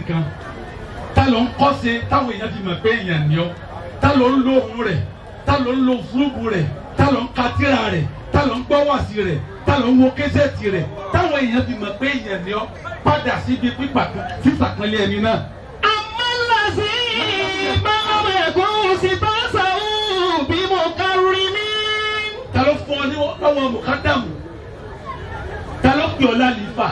nǹkan ta ló ń kọ́ ṣe táwọn èèyàn fi mọ̀ pé èèyàn ni ọ́ ta ló ń lo ohun rẹ̀ ta ló ń lo fúrúbù rẹ̀ ta ló ń ka tírà rẹ̀ ta ló ń gbọ́ wàsí rẹ̀ ta ló ń wo késẹ́ẹ̀tì rẹ̀ táwọn èèyàn fi mọ̀ pé èèyàn ni ọ́ padà síbi fífàpẹ́lẹ́ ẹni náà. amálàsí báwọn ẹ̀kọ́ sí bá sàún bí mo kárí mi. ta ló fún ọ ní lọ́wọ́ mùkádàmù ta ló pè ọ́ lálìfà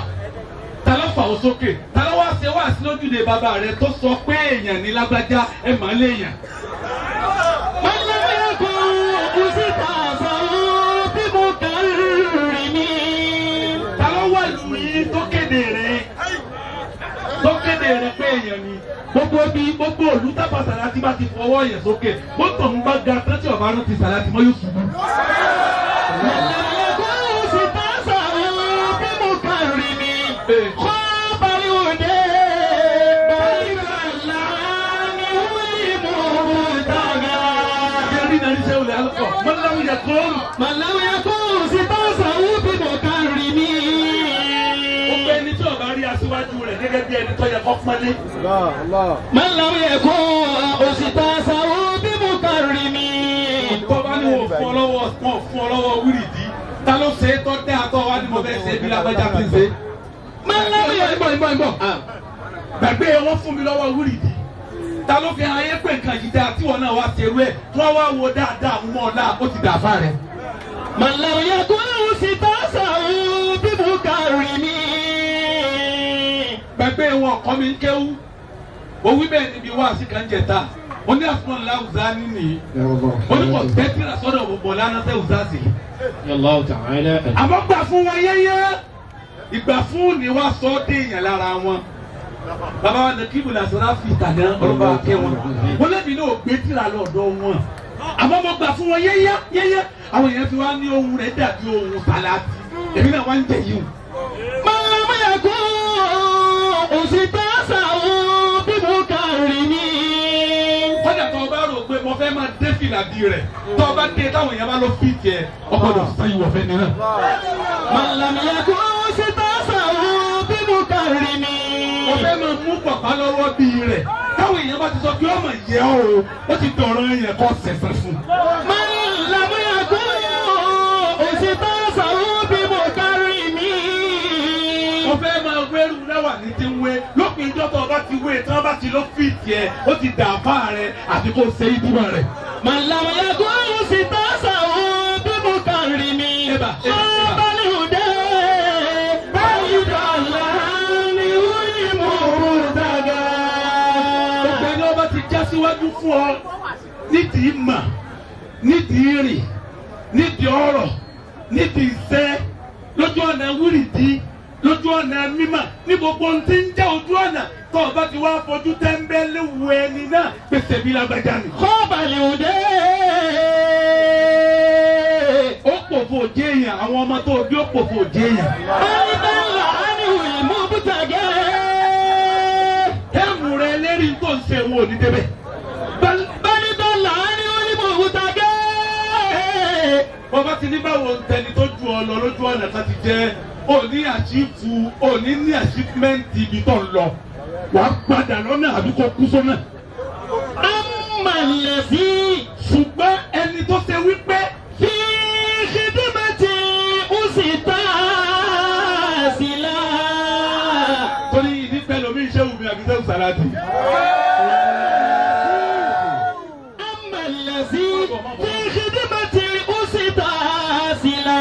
ta ló fà ó sókè ta ló wá ṣe wá sí lójúde bàbá rẹ tó sọ pé èèyàn ní lágbájá ẹ mà léèyàn. mọ́lẹ́bí ẹ̀kọ́ sí bá sàún bí mo kárí mi. ta ló wà lù yín tó kéde rẹ pé èèyàn ni gbogbo òlú tábà Sàlátì bá ti fọwọ́ yẹn sókè ó tọ̀ ń bá ga tán tí ọ̀bá rántí Sàlátì mọ́ yóò ṣubú. Màláwí ẹ̀kọ́ sí bá sàún bí mo kárí mi. Gbogbo ẹni tí ọba rí aṣíwájú rẹ̀ gẹ́gẹ́ bí ẹni tó yẹ kó pọ́nlé. Màláwí ẹ̀kọ́ sí bá sàún bí mo kárí mi. Tọ́ba ni wọ́n fún ọ lọ́wọ́ wíìrìdì. Ta ló ṣe é tọ́ dẹ́ àtọ́ wa ni mo fẹ́ ṣe é bí lágbájá fi ṣe. Màláwí ẹ̀kọ́ ìbọn. Gbàgbé wọn fún mi lọ́wọ́ wíìrìdì. Ta ló fi ayé pé nǹkan yìí dáa tí wọn náà wá ṣerú ẹ̀ tí wọ́n wá wo dáadáa mọ́ ọ náà ó ti dà fà rẹ̀. Màláwí ẹ̀kọ́ sí bá sàún bí mo kárí mi. Gbàgbé wọn kọ́ mi ń kéwú. Ó wí bẹ́ẹ̀ níbi wá sí kan jẹta. Ó ní àfihàn ńlá ọ̀zá nínú ó ní kò tẹ́tìrà sọ́dọ̀ gbogbo lánàá ọ̀zá sí. Àmọ́ gbà fún wọn yẹ́yẹ́. Ìgbà fún ni wá sọ ọ́ dé èèyàn lára wọn. Bàbá wa Nàkíbù Nasara fi ìtàgé ọlọ́ba akẹ́ wọn. Wọ́n lẹ́bi náà gbé tìrà lọ́dọ̀ wọn. Àmọ́ mo gbà fún wọn yẹ́yẹ́. Àwọn èèyàn fi wá ní ohun rẹ̀ dàbí ohun Sàlátì. Èmi náà wá ń jẹ yìí. Màláwí ẹ̀kọ́ sí bá sàún bí mo kárí mi. Kọ́jà tó o bá rò pé mo fẹ́ máa dé fìlà bí rẹ̀ tó o bá dé táwọn èèyàn bá lọ fi tiẹ̀ ọgbọ́dọ̀ sọ ìwọ̀ fẹ́ ni náà. Màláwí ẹ̀kọ́ sí bá sàún bí mo kárí mi. Mo fẹ́ máa mú pàpà lọ́wọ́ bí rẹ̀ táwọn èèyàn bá ti sọ pé ọmọ yẹ ọ́ o ó ti dọ̀rọ̀ yẹn kọ́ sẹ̀sẹ̀ fún. Màláwí ẹ̀kọ́ sí bá sàún bí mo kárí mi. Mo fẹ́ máa wẹ́rù náwà ní ti ń wé lópin ìjọ tó o bá ti wé tí wọ́n bá ti lọ fi tiẹ̀ ó ti dà fà rẹ̀ àti kó ṣe ìdímọ̀ rẹ̀. Màláwí ẹ̀kọ́ sí bá sàún bí mo kárí mi. Ọbalùdé báyìí dọ̀là ni wúni mú dàgà. Gbogbo ẹni ọba ti já síwájú fún ọ nídìí ìmọ̀ nídìí ìrìn nídìí ọ̀rọ̀ nídìí iṣẹ́ lójú ọ̀nà wíìrìdì lójú ọ̀nà mímọ̀ ní gbogbo ohun tí ń jẹ́ ojú ọ̀nà tó o bá ti wá fojú tẹ́ńbẹ́lẹ́ wo ẹni náà pèsè bí lágbájá ni. Ọbalùdé. Ó pòfò òjé èèyàn àwọn ọmọ tó o bí ó pòfò òjé èèyàn. Báyìí dọ̀là ni wúni mú bùtàgà. Tẹ́ẹ̀mù rẹ lérí tó ń ṣe wo ní débẹ̀. Báyìí dọ̀là ni wúni mú bùtàgà. Bọ́bá ti ní báwo tẹni tó ju ọ lọ lójú ọ̀nà kan ti jẹ́ òní àṣìfù òní ní àṣìfùmẹ́ǹtì ibi tó ń lọ. Wàá padà lọ́nà àbí kó kú sọ́nà. Amàlẹ́sí. Ṣùgbọ́n ẹni tó ṣe wípé Fi khidmati usita sila. torí ìdípẹ́ lomi iṣẹ́ wù mí àbí sẹ́wù Sàlátì. Amàlẹ́sí. Fi khidmati usita sila.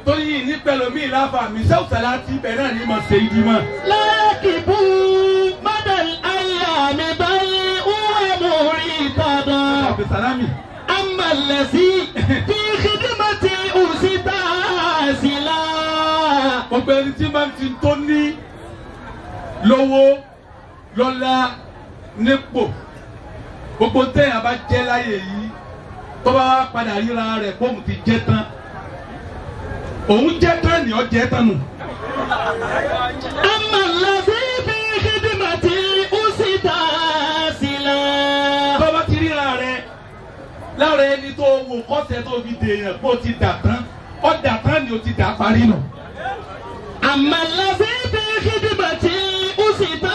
Torí ìdípẹ́ lomi ìlàfà mi sẹ́wù Sàlátì bẹ̀rẹ̀ náà ni mo ṣe ìdí mọ́. Lákìbú madal ayyami báyìí wà mórí tàdá. Abdulsalami. Amàlẹ́sí. Fi khidmati usita sila. Gbogbo ẹni tí máa ń ti tó ní lówó lọ́lá nípò gbogbo téèyàn bá jẹ́ láyé yìí tó bá wá padà ríra rẹ̀ kó òun ti jẹ́ tán òun jẹ́ tán ni ó jẹ́ tán nù. Amàlẹ́sí fi khidmati usita sila. Tó bá ti ríra rẹ̀ lára ẹni tó wò kọ́sẹ̀ tó fi dèèyàn kó o ti dà tán ó dà tán ni o ti dà parí nù. Amàlẹ́sí fi khidmati usita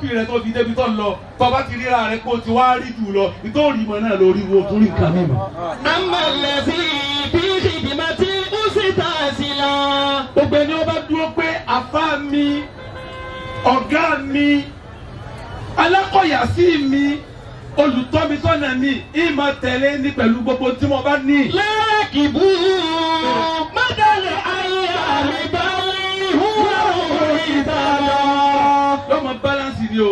kọ́pì rẹ̀ tó fi débi tó ń lọ tó bá ti ríra rẹ̀ kó o ti wá rí jù lọ nítorí ìmọ̀ náà lórí wo torí nǹkan mímọ́. amọ̀lẹ́sí bí ìdìmọ̀ tí ó sì tà sí la. gbogbo ẹni ó bá dúró pé àfá mi ọ̀gá mi alákọ̀yàsí mi olùtọ́misọ́nà mi ìmọ̀ tẹ̀lé ní pẹ̀lú gbogbo tí mo bá ní. lẹ́kìbú mọ́tàlẹ̀ ayé àlìbáyé húwà orí ìtàlá. lọ́mọ bálánsì ni o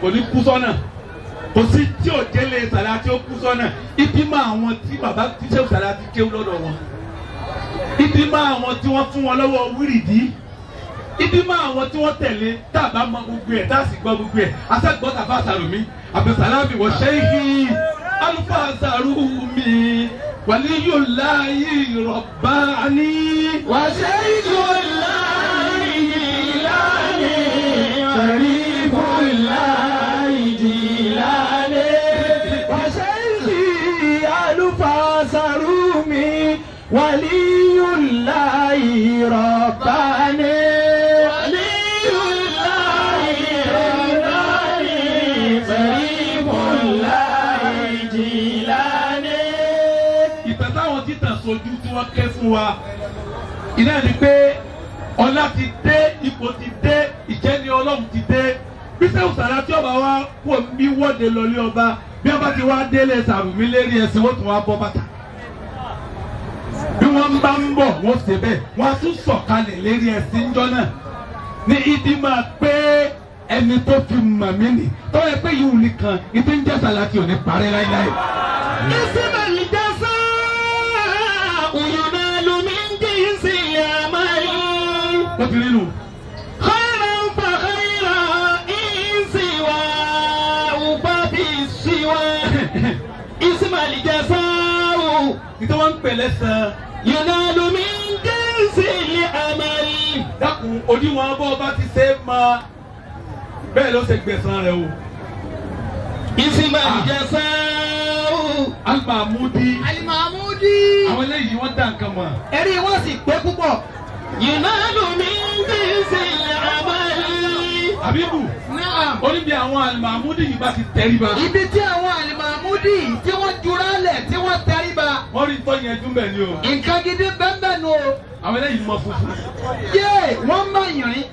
kò ní kú sọ́nà kò sí tí ò délé sàlá tí ó kú sọ́nà ibi máa àwọn tí bàbá tí sẹ́wù sàlá ti kéwú lọ́dọ̀ wọn ibi máa àwọn tí wọ́n fún wọn lọ́wọ́ wíìrìdì ibi máa àwọn tí wọ́n tẹ̀lé tábà mọ gbogbo ẹ̀ táàsì gbọ́ gbogbo ẹ̀ asẹ́gbọ́ tàbá sàrùmí àbẹ̀sàlámì wọ̀ ṣẹ́yìí alùpàá sàrùmí waliyullahi rabbani wà ṣe ìjọláì jìláni ṣàrífùláì jìláni wà ṣe ìjì alùpàá sàrùmí waliyullahi rabbani. Sojú tí wọ́n ké fún wa iná ni pé ọlá ti dé ipò ti dé ìjẹni Ọlọ́run ti dé bí sẹ́wọ̀n sàrà tí ọba wa kò mí wọ́de lọlé ọba bí ọba ti wá délé Sàrùmí lérí ẹsẹ̀ wọ́n tún wá bọ́ bàtà bí wọ́n bá ń bọ̀ wọ́n ṣe bẹ́ẹ̀ wọ́n á tún sọ̀kalẹ̀ lérí ẹsẹ̀ ńjọ́ náà ní ìdí máa pé ẹni tó fi mọ̀ mí nì tó yẹ pé yìí nìkan ìdí ń jẹ́ Sàláàtì ò ní parẹ́ láíláí. Lọ́kìrínù. Khairan fa khairan ìsìwà ọba bí ìsìwà ìsìmàlì jẹ́sáwò. Ìtọ́ wọn ń pè lẹ́sàn. Yunalu min jinsil amali. Dákun òdiwọ̀n bọ́ ọba ti ṣe é máa bẹ́ẹ̀ ló ṣe gbẹ̀san rẹ̀ o. Ìsìmàlì jẹ́sáwò. Al-Mahmudi. Al-Mahmudi. Àwọn eléyìí wọ́n dá nǹkan mọ̀. Ẹ̀rí wọn sì pé púpọ̀. Yunalu min jinsil amali. Àbíbù. Naam. Ó ní bí àwọn Al-Mahmudi yìí bá ti tẹríba. Ibi tí àwọn Al-Mahmudi tí wọ́n jurálẹ̀ tí wọ́n tẹríba. Wọ́n rí tọ́ yẹn dún bẹ́ẹ̀ ni o. Nǹkan gidi bẹ́ẹ̀ nù o. Àwọn eléyìí mọ funfun. Yé wọ́n mọ ìrìn.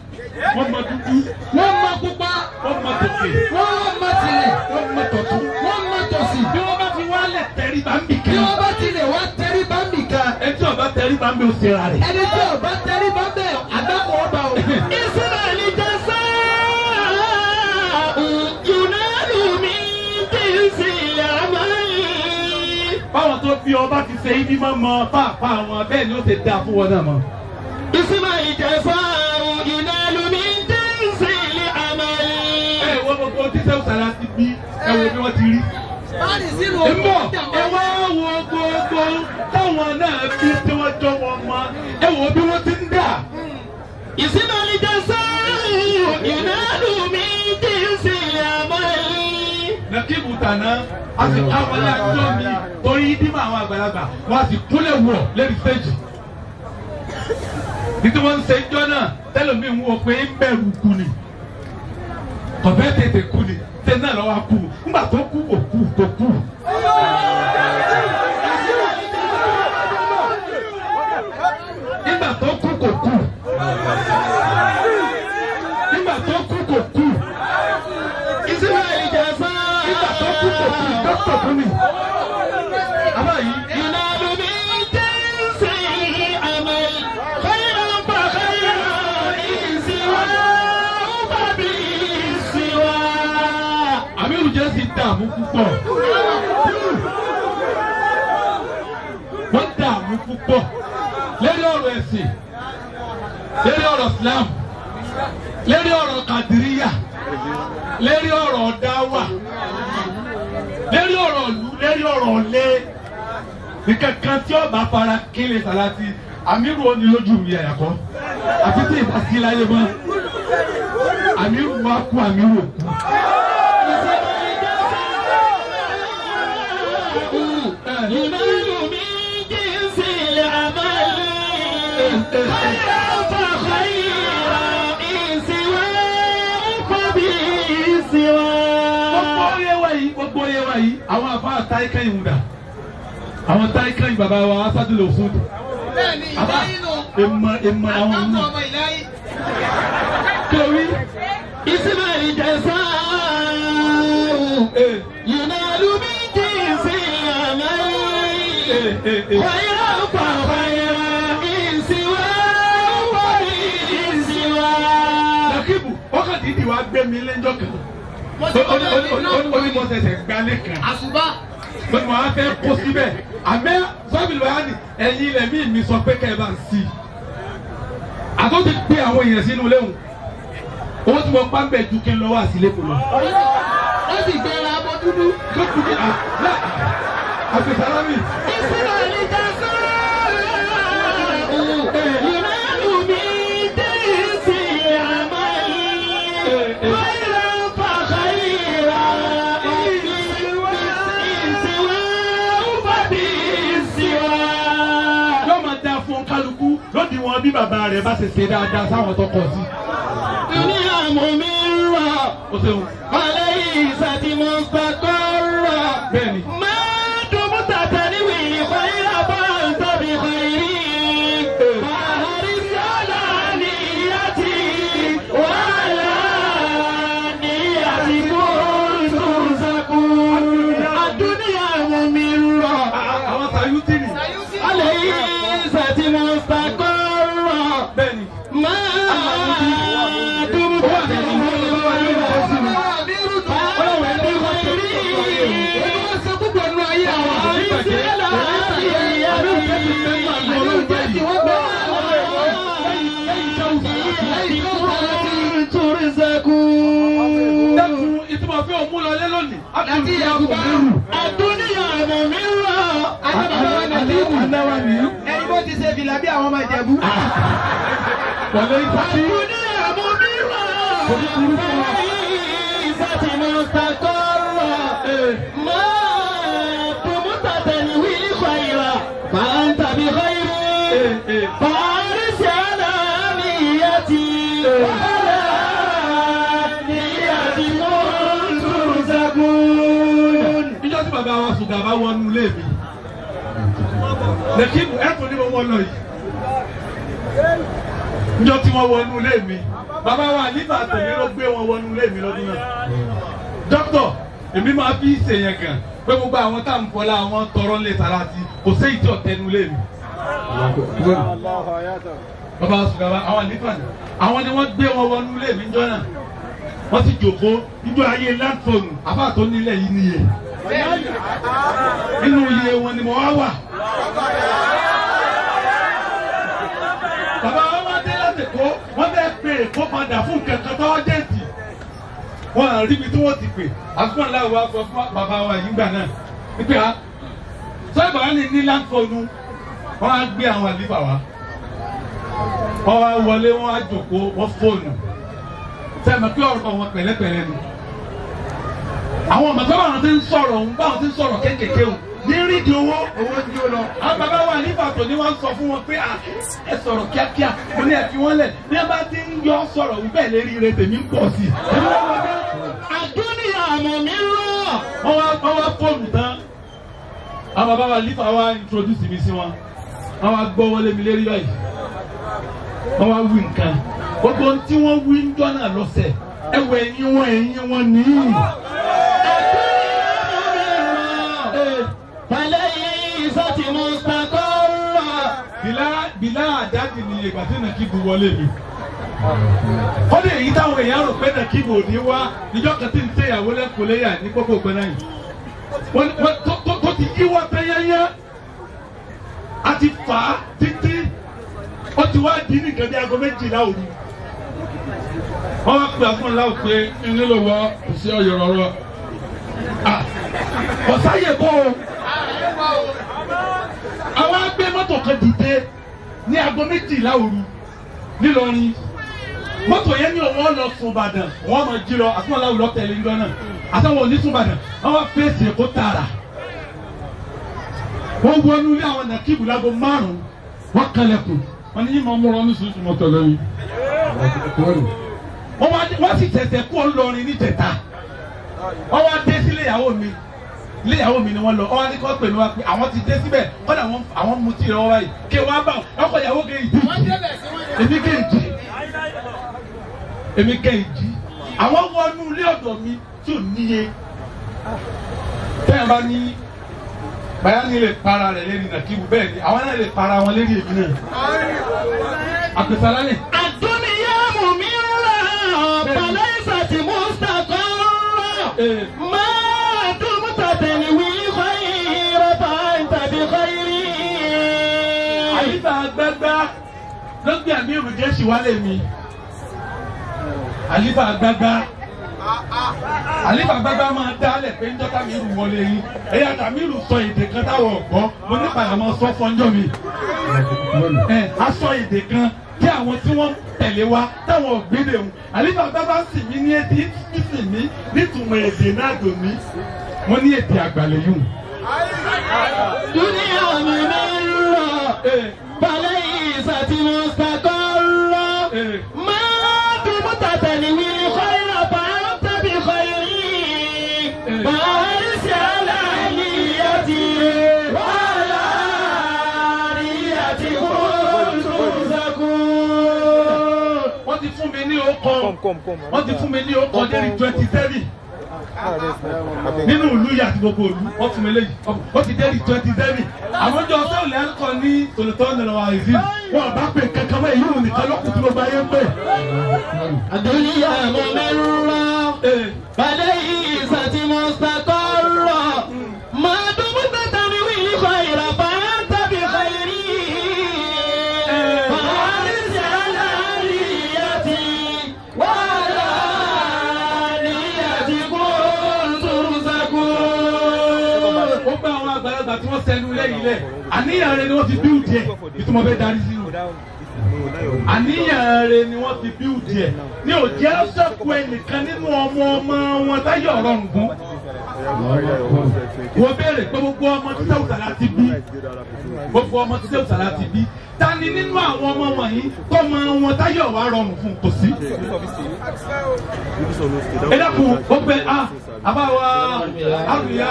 Wọ́n mọ dúdú. Wọ́n mọ pupa. Wọ́n mọ tòkè. Wọ́n mọ tilẹ̀. Wọ́n mọ tọ̀tún. Wọ́n mọ tòsì. Bí wọ́n bá fi wálẹ̀ tẹríba ń bì Bí kan. wọ́n bá tilẹ̀ wá tẹríba nìkan. Ẹni tí ọba tẹríba ń bẹ òṣèrà rẹ̀. Ẹni tí ò bá tẹríba bẹ́ẹ̀ àgbákò ọba o. Ìsìmàlì jẹ́sáwò. Yunalu min jinsil amali. Báwọn tó bí ọba ti ṣe ibi máa mọ pàápàá wọn bẹ́ẹ̀ ni ó ti dáa fún wọn náà mọ́. Ìsìmàlì jẹ́sáwò. Yunalu min jinsil amali. Ẹ wo gbogbo tí sẹ́wọ̀n sàrà ti bí ẹ wo bí wọ́n ti rí. Báyìí sínú Ẹ mọ̀ ẹ wá wo gbogbo táwọn náà bí tí wọ́n jọ wọn mọ́ ẹ wo bí wọ́n ti ń dà. Ìsìmàlì jẹ́sáwò. Yunalu min jinsil amali. Nàkíbù tàná a sì káwọn ilé àjọ mi torí dímọ̀ àwọn àgbàlagbà wọ́n a sì kúnlẹ̀ wọ̀ lẹ́bi stéèjì. Títí wọ́n ń ṣe jọ́ náà tẹ́lẹ̀mí ń wọ pé ń bẹ̀rù kú ni. Kọ̀fẹ́ tètè kú ni tẹ́ náà lọ́wọ́ kú nígbà tó kú kò kú kò kú. Nígbà tó kú kò kú. Nígbà tó kú kò kú. Ìsìmàlì jẹ́sáwò. Nígbà tó kú kò kú dókítà kú ni. Àbá yìí. Yunalu min jinsil amali. Khairan fa khairan ìsìwà ọba bí ìsìwà. Àmírù jẹ́ sí dààmú púpọ̀. Wọ́n dààmú púpọ̀ lérí ọ̀rọ̀ ẹ̀sìn, lérí ọ̀rọ̀ Islam, lérí ọ̀rọ̀ Kàdíríyà, lérí ọ̀rọ̀ dáwà, lérí ọ̀rọ̀ ìlú, lérí ọ̀rọ̀ ọ̀lẹ́. Nìkankan tí ọba fara kílè Sàláàtì, Àmírù ó ní lójú mi ẹ̀yàkọ́. Àti tí ìbá sí láyé mọ́, Àmírù wá kú Àmírù òkú. Yunalu min jinsil amali. Khairan fa khairan ìsìwà ọba bí táyíkà yìí ń dà àwọn táyíkà yìí bàbá wa asádùn lè fún un. bẹ́ẹ̀ni ìdáyìí nù. èèmọ̀ àwọn àtàkùn ọmọ ìdáyìí. kílórí. Ismail jasa yunalu bi jinsi amali khayra fa khayra insiwa wa insiwa. Lakibu ọkàn dídì wa gbé mi lẹ́jọ́ kan onímọ̀ ṣẹ̀ṣẹ̀ gbalẹ̀ kan àṣùbà. mo ní wàá fẹ́ kó síbẹ̀ àmẹ́ sọ́bìlì wa ni ẹ̀yin ilẹ̀ mi sọ pé kẹ́ ẹ bá ń sí i àtọ́ ti gbé àwọn èèyàn sínú léwu owó tí mo pa ń bẹ̀ ju kí n lọ wá sílé kò lọ. ó sì gbéra abọ́ dúdú. tó kù ní àfẹsàlámì. Ismail jasa yunalu bi jinsi amali khayra fa khayra insiwa wa insiwa. yóò máa da fún kálukú lódì wọn bí bàbá rẹ̀ bá ṣe ṣe dáadáa sáwọn tó kọ sí. Dunia mumirra o ṣeun. وليست مستقرة bẹ́ẹ̀ni. ما دمت تنوي خير فأنت بخير فاحرص على نيتي وعلى نيتكم ترزقون. الدنيا ممرة àwọn sayuti ni. وليست مستقرة bẹ́ẹ̀ni. ما دمت تنوي ìtumọ̀ fẹ́ òmú lọ lé lónìí. Láti Yorùbá. Àdúnyà mòmíràn. Anáwá ni. ẹni bó ti ṣe fìlà bí àwọn ọmọ Ìjẹ̀bú. Wọlé ìtàkì. Àdúnyà mòmíràn. Ìfàtí mustaqarra. Máa tòmútà tẹ̀lé khayra. Fa'anta bi khayri. Fa'aris ala niyyati. Ala niyyatikum turzaqun. Níjọ́ tí bàbá wa sùn gàba wọnú ilé mi. Lẹ́kìbù ẹ̀tún ní mo wọ́n lọ yìí. Níjọ́ tí wọ́n wọnú ilé mi. Bàbá wa nígbà tẹ̀lé ló gbé wọn wọnú ilé mi lọ́dún náà. Dókítọ̀, èmi máa fi ṣèyàn kan pé gbogbo àwọn tá à ń fọlá àwọn tọrọ ń lè sára sí kò sí ìtì ọ̀tẹ́nu ilé mi. Bàbá wa sùn gàba àwọn nípa ni. Àwọn ni wọ́n gbé wọn wọnú ilé mi níjọ́ náà. Wọ́n ti jòkó níjọ́ ayé láńfọ̀nù àbá tó nílẹ̀ yìí níye. Nínú iye wọn ni mo wá wà. Bàbá wa wá dé láti kó wọ́n bẹ́ẹ̀ pè kó padà fún kẹ̀kẹ́ tó ọ́jẹ́ǹtì. Wọ́n á rí ibi tí wọ́n ti pè. Àfúnà láwọn wa sọ fún bàbá wa yìí gbà náà. Wípé a sọ́yìn bàbá ní ní láńfọ̀nù wọ́n á gbé àwọn àlífà wa. Wọ́n wá wọlé wọ́n á jòkó wọ́n fóònù. Sẹ́mi pé ọ̀rọ̀ wọn pẹ̀lẹ́pẹ̀lẹ́ ni. Àwọn ọmọ sábà wọn ti ń sọ̀rọ̀ òun báwọn ti ń sọ̀rọ̀ kéékèèké o ní rídìí owó tí ó lọ. Àwọn bàbá wa nígbà tó ní wọ́n sọ fún wọn pé ẹ sọ̀rọ̀ kíákíá mo ní ẹ fi wọ́n lẹ̀ ní ẹ bá ti ń yọ sọ̀rọ̀ wí bẹ́ẹ̀ lérí ire tèmi ń pọ̀ sí i. Àdúnyà mòmíràn. Wọ́n wá fóònù tán. Àwọn bàbá wa nípa wa introduce mi sí wọn. Wọ́n wá gbọ́ wọlé mi lérí báyìí. Wọ́n wá wí nǹkan. Gbogbo tí wọ́n wí ń jọ́ náà lọ́sẹ̀. Ẹ̀wọ̀ ẹ̀yin wọn nìyí. فليست مستقرة. Bìlá àdájì ni ìgbà tí Nàkíbù wọlé mi. Ó lè yí táwọn èèyàn rò pé Nàkíbù ò ní wá níjọ́ kan tí ń tẹ ìyàwó lẹ́kọ̀ọ́ léyà ní kókó ògbẹ́ náà yìí. Tó ti yíwọ́ tẹ́yẹ́yẹ́. A ti fà á títí. Ó ti wá di ní nǹkan bí aago 12 òru. Wọ́n wá pè àfúnà láwù pé inú ló wọ òsì ọ̀yọ̀ rọ̀rọ̀. Ọ̀sáyè kọ́ o. Àwọn agbé mọ́tò kan dìde ní aago 12 òru nílọrin. Mọ́tò yẹn ní òun lọ sùn Ìbàdàn, wọ́n máa jí lọ àfúnà láwù lọ tẹ̀lé ńjọ́ náà. Àtàwọn òní sùn Ìbàdàn, wọ́n wá fèsì Èkó tààrà. Wọ́n wọnú ilé àwọn Nàkíbù láago 5, wọ́n kalẹ̀kùn. Wọ́n ní yín máa múra ní sùn mọ́tò lẹ́yìn. Wọ́n sì tẹ̀sẹ̀ kó lọrin ní tẹ̀ta. Wọ́n wá dé sílé ìyàwó mi. ilé ìyàwó mi ni wọ́n lọ ọ́ wá ní kọ́ pè mí wá pé àwọn ti dé síbẹ̀ kọ́dà àwọn mutí lọ́wọ́ báyìí kí wọ́n bá ọkọ̀ ìyàwó kejì èmi kejì àwọn wọnú ilé ọ̀dọ̀ mi tí ò níye tẹ́yìn bá ní báyà ní lè para rẹ̀ lérí nàkíwù bẹ́ẹ̀ ni àwọn náà lè para wọn lérí èmi náà àpèsàlá ni. الدنيا ممرة فليست مستقرة ما دمت تنوي الخير فأنت بخير. àyíká gbẹgbẹ lọ́gbẹ̀ àmì ìrùjẹ́sì wálé mi àlífà gbẹgbẹ máa dálẹ̀ pé ń dọ́ta mi rù wọlé yín ẹ̀yà tàmírù sọ èdè kan táwọn ọ̀gbọ́n mo ní pàyàmọ́ sọ fọ́njọ́ mi a sọ èdè kan tí àwọn tí wọ́n tẹ̀lé wa táwọn ògbédè ń àlífà gbẹgbẹ sì mí ní èdè ìsìn mi nítumọ̀ èdè náà dò mí wọ́n ní èdè àgbàlẹ̀ yìí. الدنيا ممرة فليست مستقرة ما دمت تنوي الخير فأنت بخير. فارس على نيتي وعلى نيتكم ترزقون. wọ́n ti fún mi ní ọkọ̀ wọ́n ti fún mi ní ọkọ̀ dérí 27 nínú ìlú yìí àti gbogbo ìlú wọ́n fún mi léyìí wọ́n ti dérí 27 àwọn ọjọ́ ọ̀sẹ̀ òlẹ̀ ẹ̀kọ́ ní tòlótọ́ nínú wa ìdí wọn bá pè kankan mọ́ èyí ò nìkan lọ́kùn tí gbogbo ayé ń pè. الدنيا ممرة فليست مستقرة ما دمت تنوي الخير فأنت بخير. فارس على نيتي وعلى نيتكم ترزقون. ó bá àwọn àgbàlagbà tí wọ́n sẹ́nu lẹ́yìn lẹ̀ àníyàn rẹ̀ ni wọ́n fi bíù díẹ̀ ìtumọ̀ bẹ́ẹ̀ darí sí i àníyàn rẹ̀ ni wọ́n fi bíù díẹ̀ ní òjẹ́ sẹ́kù ẹnìkan nínú ọmọ wọn táyọ̀ ọ̀rọ̀ ǹgún wọ́n béèrè pé gbogbo ọmọ tí Sẹ́wùsàlá ti bí gbogbo ọmọ tí Sẹ́wùsàlá ti bí ta ni nínú àwọn ọmọ wọ̀nyí tọ́mọ wọn táyọ̀ wá rọrùn fún kò sí. ẹ dákun ó pé àbáwá àrùyá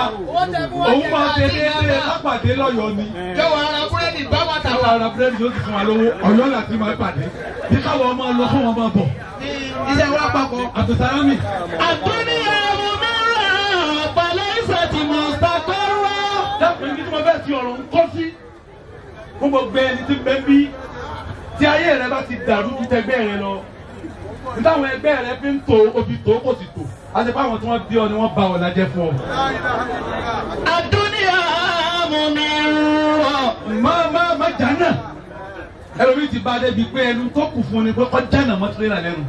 òun máa ṣe déédéé lápàdé lọ́yọ̀ọ́ ni. yóò wá ara búrẹ́dì bá bàtà àwọn wà. ará búrẹ́dì yóò ti fún wa lówó Ọ̀yọ́ láti máa pàdé bí káwọn ọmọ lọ fún wọn máa bọ̀. iṣẹ́ wa papọ̀. Abdulsalami. الدنيا ممرة فليست مستقرة. dápẹ́ ní tí mo fẹ́ ti ọ̀rọ̀ ń kọ́ sí fún gbogbo ẹni tí bẹ́ẹ̀ bí tí ayé rẹ bá ti dàrú ju tẹgbẹ́ rẹ lọ nítawọn ẹgbẹ́ rẹ fi ń tó obì tó kò sì tó àti fáwọn tí wọ́n bí ọ ni wọ́n bá ọ lájẹ́ fún ọ. الدنيا ممرة má jánà ẹlòmíì ti bá a débi pé ẹnu tó kù fún ni pé kọ́ jánà mọ́ tirẹ́là lẹ́nu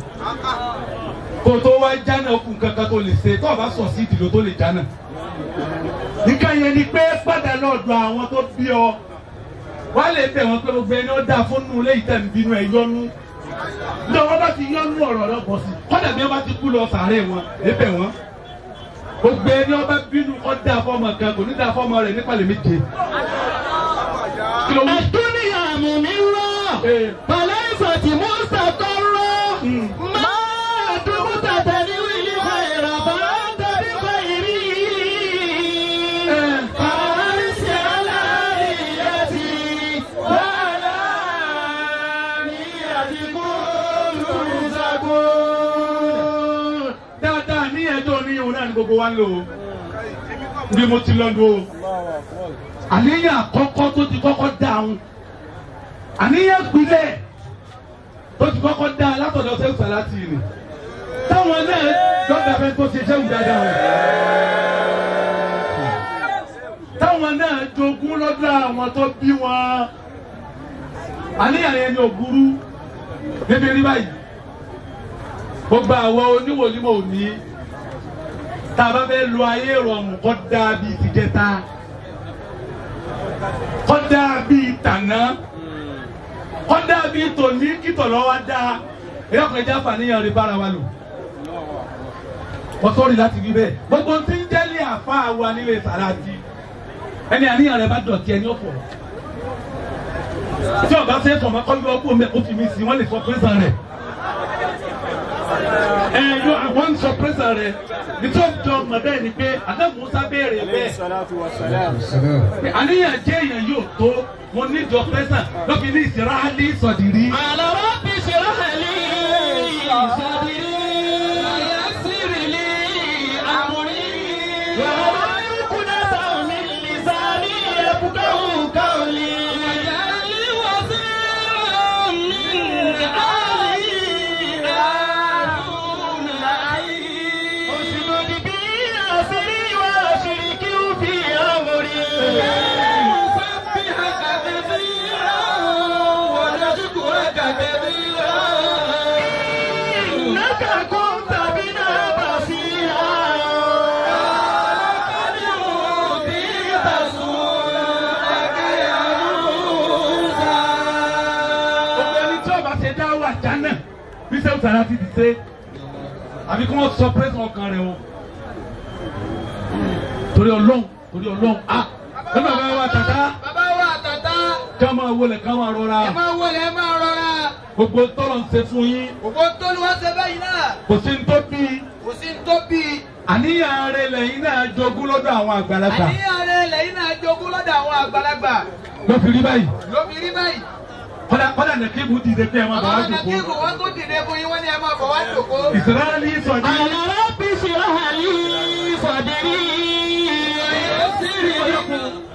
kó tó wá jánà ó kù kankan tó lè ṣe tó o bá sọ sí ìdìlò tó lè jánà. nìkan yẹn ni pé padà lọ́dọ̀ àwọn tó bí ọ wá lè bẹ̀ wọ́n pé gbogbo ẹni ó dáa fún nù léyìí tẹ̀ ń bínú ẹ yọnu ní ọwọ́ bá ti yọnu ọ̀rọ̀ rẹ bọ̀ sí kọ́dà bí wọ́n bá ti kú lọ sàárè wọn lè bẹ̀ wọ́n gbogbo ẹni ó bá bínú ó dáa fọ́mọ kan kò ní dáa fọ́mọ rẹ̀ nípa lè méje. الدنيا ممرة فليست مستقرة ما دمت تنوي الخير فأنت بخير. فارس على نيتي وعلى نيتكم ترزقون. dáadáa ní ẹjọ́ ní òun náà ni gbogbo wa ń lò ó bí mo ti lọ lò ó àníyàn àkọ́kọ́ tó ti kọ́kọ́ dáhùn àníyàn gbilẹ̀ tó ti kọ́kọ́ dá látọ̀dọ̀ Sẹ́wùsàlá tì ní táwọn náà lọ́dà fẹ́ tó ṣe Sẹ́wù dáadáa rẹ̀ táwọn náà jogún lọ́dọ̀ àwọn tó bí wọn àníyàn yẹn ni ògúrú níbi rí báyìí gbogbo àwọn oníwòlímọ̀ òní tá a bá fẹ́ lo ayé rọrùn kọ́ dáa bíi tìjẹta kọ́dà bíi tànà kọ́dà bíi tòní kìtọ̀lọ́ wa dá ẹ̀yọ́ kan ẹja fàníyàn rẹ̀ bára wa lò wọ́n sọ́ọ́rì láti wí bẹ́ẹ̀ gbogbo tí ń jẹ́lé àfa wa nílé Sàràtì ẹni àníyàn rẹ̀ bá dọ̀tí ẹni ọ̀pọ̀ tí ọba ṣe é fọmọ kọ́jú ọkọ̀ mẹ́ kó fi mi sí wọ́n lè sọ pé sàn rẹ̀. You want sọ pẹ́sà rẹ̀ nítorí jọ mọ̀ bẹ́ẹ̀ ni pé Ànábì Mùsá béèrè bẹ́ẹ̀. Àníyàn jẹ́ èèyàn yóò tó mo níjọ pẹ́sà lọ́fi ní ìsirahálí sọ̀dìrí. Àlọ́rọ́ bí ìsirahálí sọ̀dìrí. Àyàsírì ní àmúrí. Wàhálà ikú náà táwọn mi lè sáré ẹ̀bùkọ́ òkàlì. Àyàlí wọ́n sí mi àlì àrùn láyé. Òṣìlódì bí àṣírí wà ṣìrí kí ó fi àmúrí. Bí sẹ́wọ̀n sàrà ti di ṣe àbí kí wọ́n sọ pẹ́sàn ọkàn rẹ̀ o torí Ọlọ́run a ẹ bàbá wa tàtà ká máa wọlé ká máa rọra gbogbo tọ́lọ̀ ń ṣe fún yín kò sí ń tó bí àníyàn rẹ̀ lẹ́yìn náà jogún lọ́dọ̀ àwọn àgbàlagbà ló fi rí báyìí. Kọ́dà nàkíbù dìde pé ẹ máa bọ̀ wá jòkó. Nàkíbù wọ́n tún dìde fún yín wọ́n ní ẹ máa bọ̀ wá jòkó. Ìsirahálí sọ̀dí. Àlọ́rọ́ bí ìsirahálí sọ̀dí.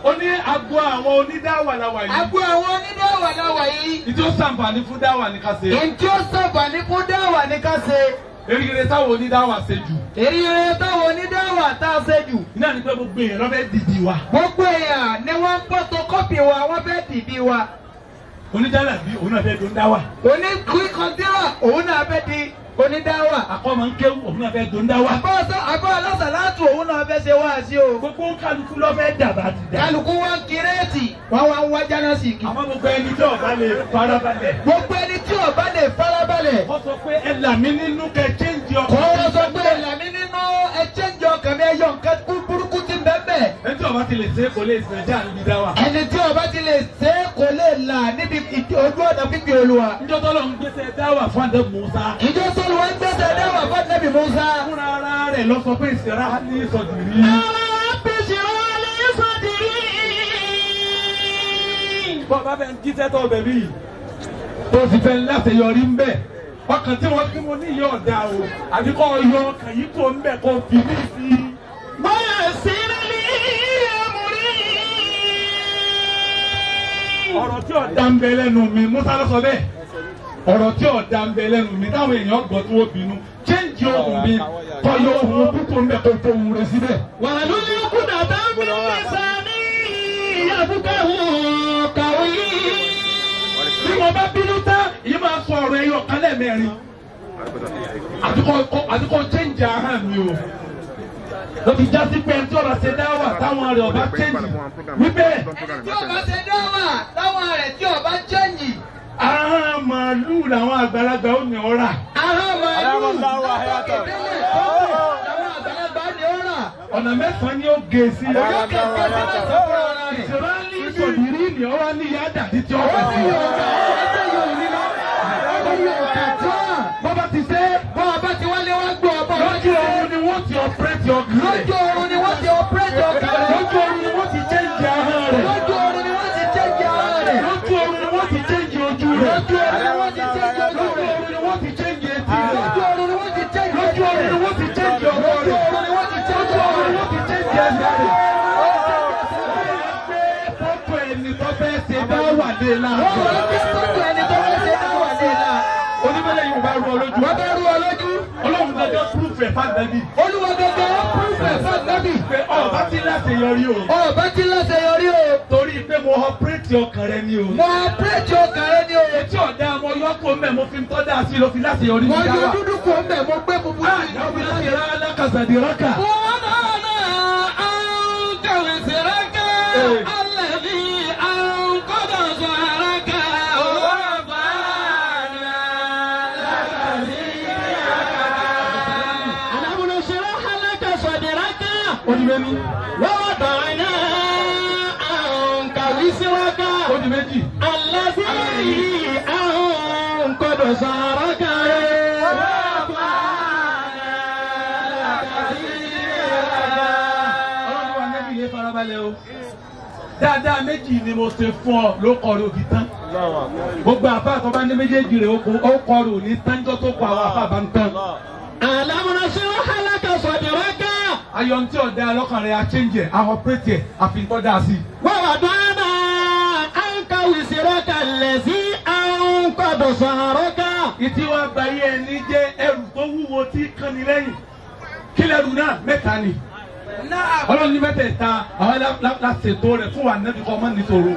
Ó ní agbo àwọn onídáwà la wà yìí. Agbo àwọn onídáwà la wà yìí. Ìjọ sàǹfààní fún dáwà ní ká ṣe. Ìjọ sàǹfààní fún dáwà ní ká ṣe. Erigere táwọn onídáwà ṣe jù. Erigere táwọn onídáwà tá a ṣe jù. Iná ní pé gbogbo èèyàn ló fẹ́ dìdì wa. Gbogbo èèyàn ni wọ́n ń photocopy wa, wọ́n fẹ́ dìdì wa. Onídàlà bí òun náà fẹ́ do ń dáwà. Oníkọ́ńtírà òun náà fẹ́ di onídáwà. Àkọ́mọ ń kéwù òun náà fẹ́ do ń dáwà. Àbọ̀ alásàlátù òun náà fẹ́ ṣe wáàsí o. Gbogbo kálukú ló fẹ́ dàbà ti dà. Kálukú wọn kírètì wọn wá ń wá jánásì kí. Àmọ́ gbogbo ẹni tí ó bá lè farabalẹ̀. Gbogbo ẹni tí ó bá lè farabalẹ̀. Wọ́n sọ pé ẹ là mí nínú kẹ chéǹjì ọkàn. Wọ́n sọ pé ẹ là mí nínú ẹ chéǹjì ọkàn mi ẹ yọ nǹkan burúkú tí ń bẹ́ẹ̀ bẹ́ẹ̀. Ẹni tí ó bá ti lè ṣe kò lè ṣèjà níbi dáwà. Ẹni tí ó bá ti lè ṣe kò lè là níbi ojú ọ̀nà fífi Olúwa. Ìjọ tó lọ ń gbèsè dáwà fún Ànábì Mùsá. Ìjọ tó lọ ń gbèsè dáwà fún Ànábì Mùsá. Fúnra ara rẹ̀ lọ sọ pé ìsirahálí sọ̀dìrí. Bọ́ọ̀bá fẹ́ ń jíṣẹ́ tó bẹ̀ mí. Tó sì fẹ́ láti yọrí ń bẹ̀. Ọkàn tí wọ́n kí mo ní yóò dá o. Àbí kọ́ yọ ọkàn yìí kò ń bẹ̀ kó fi mí sí. Bọ́yá sí ní àmúrí. Ọ̀rọ̀ tí ọ̀dà ń bẹ lẹ́nu mi, Musa ló sọ bẹ́ẹ̀. Ọ̀rọ̀ tí ọ̀dà ń bẹ lẹ́nu mi, táwọn èèyàn gbọ́ tí wọ́n bínú. Chéǹjì ohun mi, kọ́ yọ ohun púpọ̀ ń bẹ̀ kó fohùn rẹ̀ síbẹ̀. Wàá lórí kúndà bá ń bí sani àbúkẹ́ wọn kàwé. Bí mo bá bínú tán, yìí máa sọ ọ̀rọ̀ ẹyọ kan lẹ́ẹ̀mẹ́rin. Àdúkọ chéǹjì ahọ́n mi o. Lọ fi jásí pé ẹni tí ọ̀rọ̀ ṣe dáwà táwọn rẹ̀ ọba chéǹjì. Wípé. Ẹni tí ọba ṣe dáwà táwọn rẹ̀ tí ọba chéǹjì. Ahọ́n màálù làwọn àgbàlagbà ó ní ọ̀rà. Ahọ́n màálù làwọn àgbàlagbà ní ọ̀rà. Ọ̀nà mẹ́sàn-án ni ó gé sí. Ìsirahálí sọ̀dìrí ni ọwọ́ ní ìyá dàdí tí ó wà sí. Bọ́bá ti ṣe. Bọ́ọ̀bá ti wálé wá gbọ́ ọ̀bọ̀. Lójú oorun ni wọ́n ti ọ̀pẹ́rẹ́tì ọkàn rẹ̀. Lójú oorun ni wọ́n ti ọ̀pẹ́rẹ́tì ọkàn rẹ̀. Lójú oorun ni wọ́n ti chẹ́ǹjì ahọ́n rẹ̀. Lójú oorun ni wọ́n ti chẹ́ǹjì ahọ́n rẹ̀. Lójú oorun ni wọ́n ti chẹ́ǹjì ojú rẹ̀. Lójú oorun ni wọ́n ti chẹ́ǹjì ojú rẹ̀. Lójú oorun ni wọ́n ti chẹ́ǹjì etí rẹ̀. Lójú oorun ni wọ́n ti chẹ́ǹjì Lójú oorun ni wọ́n ti chẹ́ǹjì ọwọ́ rẹ̀. Lójú oorun ni wọ́n ti chẹ́ǹjì Lójú ọwọ́ oorun ni rẹ̀. wọ́n ti chẹ́ǹjì ẹsẹ̀ rẹ̀. Fọ́tò ẹni tó fẹ́ ṣe dáwà lé láàbọ̀. Wọ́n máa ń gbé fọ́tò ẹni tó fẹ́ ṣe dáwà lé la. Onímọ̀lẹ́ yìí bá rú ọ lójú. Wọ́n bá rú ọ lójú. Ọlọ́run gẹ́gẹ́ púrúfẹ̀ fàgbẹ́bí. Olúwa gẹ́gẹ́ púrúfẹ̀ fàgbẹ́bí. Pé ọba ti láti yọrí o. Ọba ti láṣẹ yọrí o. Torí pé mo ọpẹ́rẹ́tì ọkàn rẹ ni o. Mo ọpẹ́rẹ́tì ọkàn rẹ ni o. Etí ọ̀dà ọmọ yọkọ̀ mẹ́ mo fi ń tọ́jà sí ló fi láti yọrí Mo ní yọ dáwà. dúdú kò ń bẹ̀ mo gbé bubú sí i. Àwọn ìlànà ìlà alákàzàdì rákà. Odimeni. Wọ́n bàánà àǹkàwí síwáká. Odimeji. Àlàsí àǹkọ̀dọ̀ sàrákà rẹ̀. Wọ́n bàánà dáadáa méjì ni mo ṣe fún ọ ló kọrin òbí tán gbogbo àfa àtọ́ bá ní méjèèjì rẹ̀ ó kọrin òní tánjọ́ tó kọ àwọn àfa bá ń tán. àlámúná ṣe ó hálákà sọ̀dẹ̀rẹ́kà. ayọ̀ ntí ọ̀dà lọ́kàn rẹ̀ àchẹ́ǹjẹ̀ àhọ́pẹ́tì ẹ̀ àfihàn dá sí. wọ́n wà dáná àǹkà wìsìrọ́kà lẹ́sí àǹkọ̀dọ̀ sọ̀rọ̀kà. ìtí wàá gbayé ẹni jẹ́ ẹrù tó wúwo tí kánni lẹ́yìn kílẹ̀rù náà mẹ́ta ni. ọlọ́run ní mẹ́tẹ̀ẹ̀ta àwọn láṣetò rẹ̀ fún wa nẹ́bí kọ́ ọmọ nítorò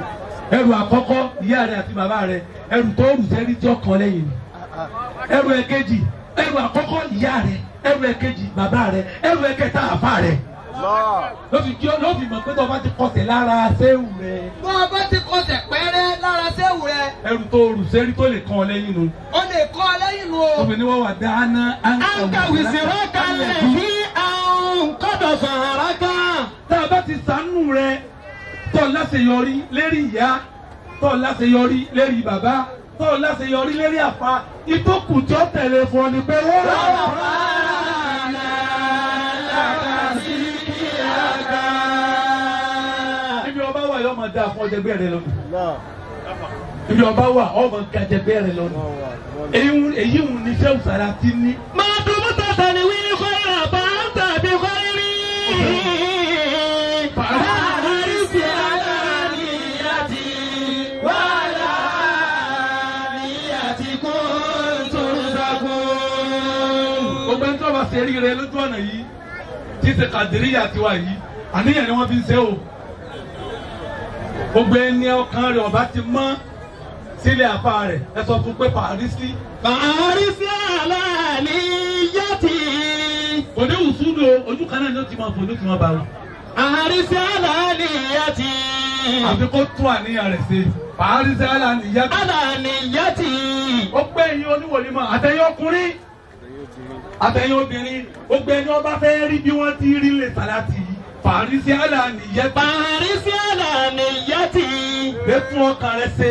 ẹrù àkọ́kọ́ ìyá rẹ̀ àti bàbá rẹ̀ ẹrù tó rù sẹ́rí tí ọkàn lẹ́yìn ni ẹrù ẹ̀kejì ẹrù àkọ́kọ́ ìyá rẹ̀ ẹrù ẹ̀kejì bàbá rẹ̀ ẹrù ẹ̀kẹta àfà rẹ̀ ló fi mọ̀ pé tó o bá ti kọsẹ̀ lára séwù rẹ̀. bó o bá ti kọsẹ̀ pẹ́rẹ́ lára séwù rẹ̀. ẹrù tó rù sẹ́rí tó lè kàn ọ́ lẹ́yìn nu. ó lè kọ́ ọ lẹ́yìn nu o. obìnrin wọn wà dáná àǹkà wìsìrọ́kà lẹ́sí àǹkọ̀dọ̀ sọ̀rọ̀kà. tá a bá ti ṣàánú rẹ̀ tó láṣeyọrí lérí ìyá tó láṣeyọrí lérí bàbá tó láṣeyọrí lérí àfa ìtókù tí ó tẹ̀lé fún ọ ni pé wọ́n rà wá. ibi ọba wà yóò máa dáa fún ọjẹgbẹ́ rẹ lónìí ibi ọba wà ọmọ gàjẹgbẹ́ rẹ lónìí èyí ń ní sẹ́wù sára tí ní. máa dùn mú tàtà ní wí ní kọ́yà bá ń tàbí kọ́yà rí. bá ṣe rí rẹ lójú ọ̀nà yìí tí ṣe kàdíríyà tiwa yìí àníyàn ni wọ́n fi ń ṣe o gbogbo ẹni ọkàn rẹ̀ ọba ti mọ́ sílẹ̀ àfa rẹ̀ ẹ sọ fún pé pàrísí. pàrísí àlàníyàtì. òní wùsùlù ojú kan náà ni ó ti máa fò ní ó ti máa bá wọn. pàrísí àlàníyàtì. àfi kó tún àníyàn rẹ̀ ṣe pàrísí àlàníyàtì. àlàníyàtì. ó pé ẹ̀yin oníwòlímọ̀ àtẹ̀yin ọkùnrin àtẹ̀yin obìnrin gbogbo ẹni ọba fẹ́ rí bí wọ́n ti rí lè sàlátì pàrísí àlàníyàtì. pàrísí àlàníyàtì. lè tún ọkàn rẹ̀ ṣe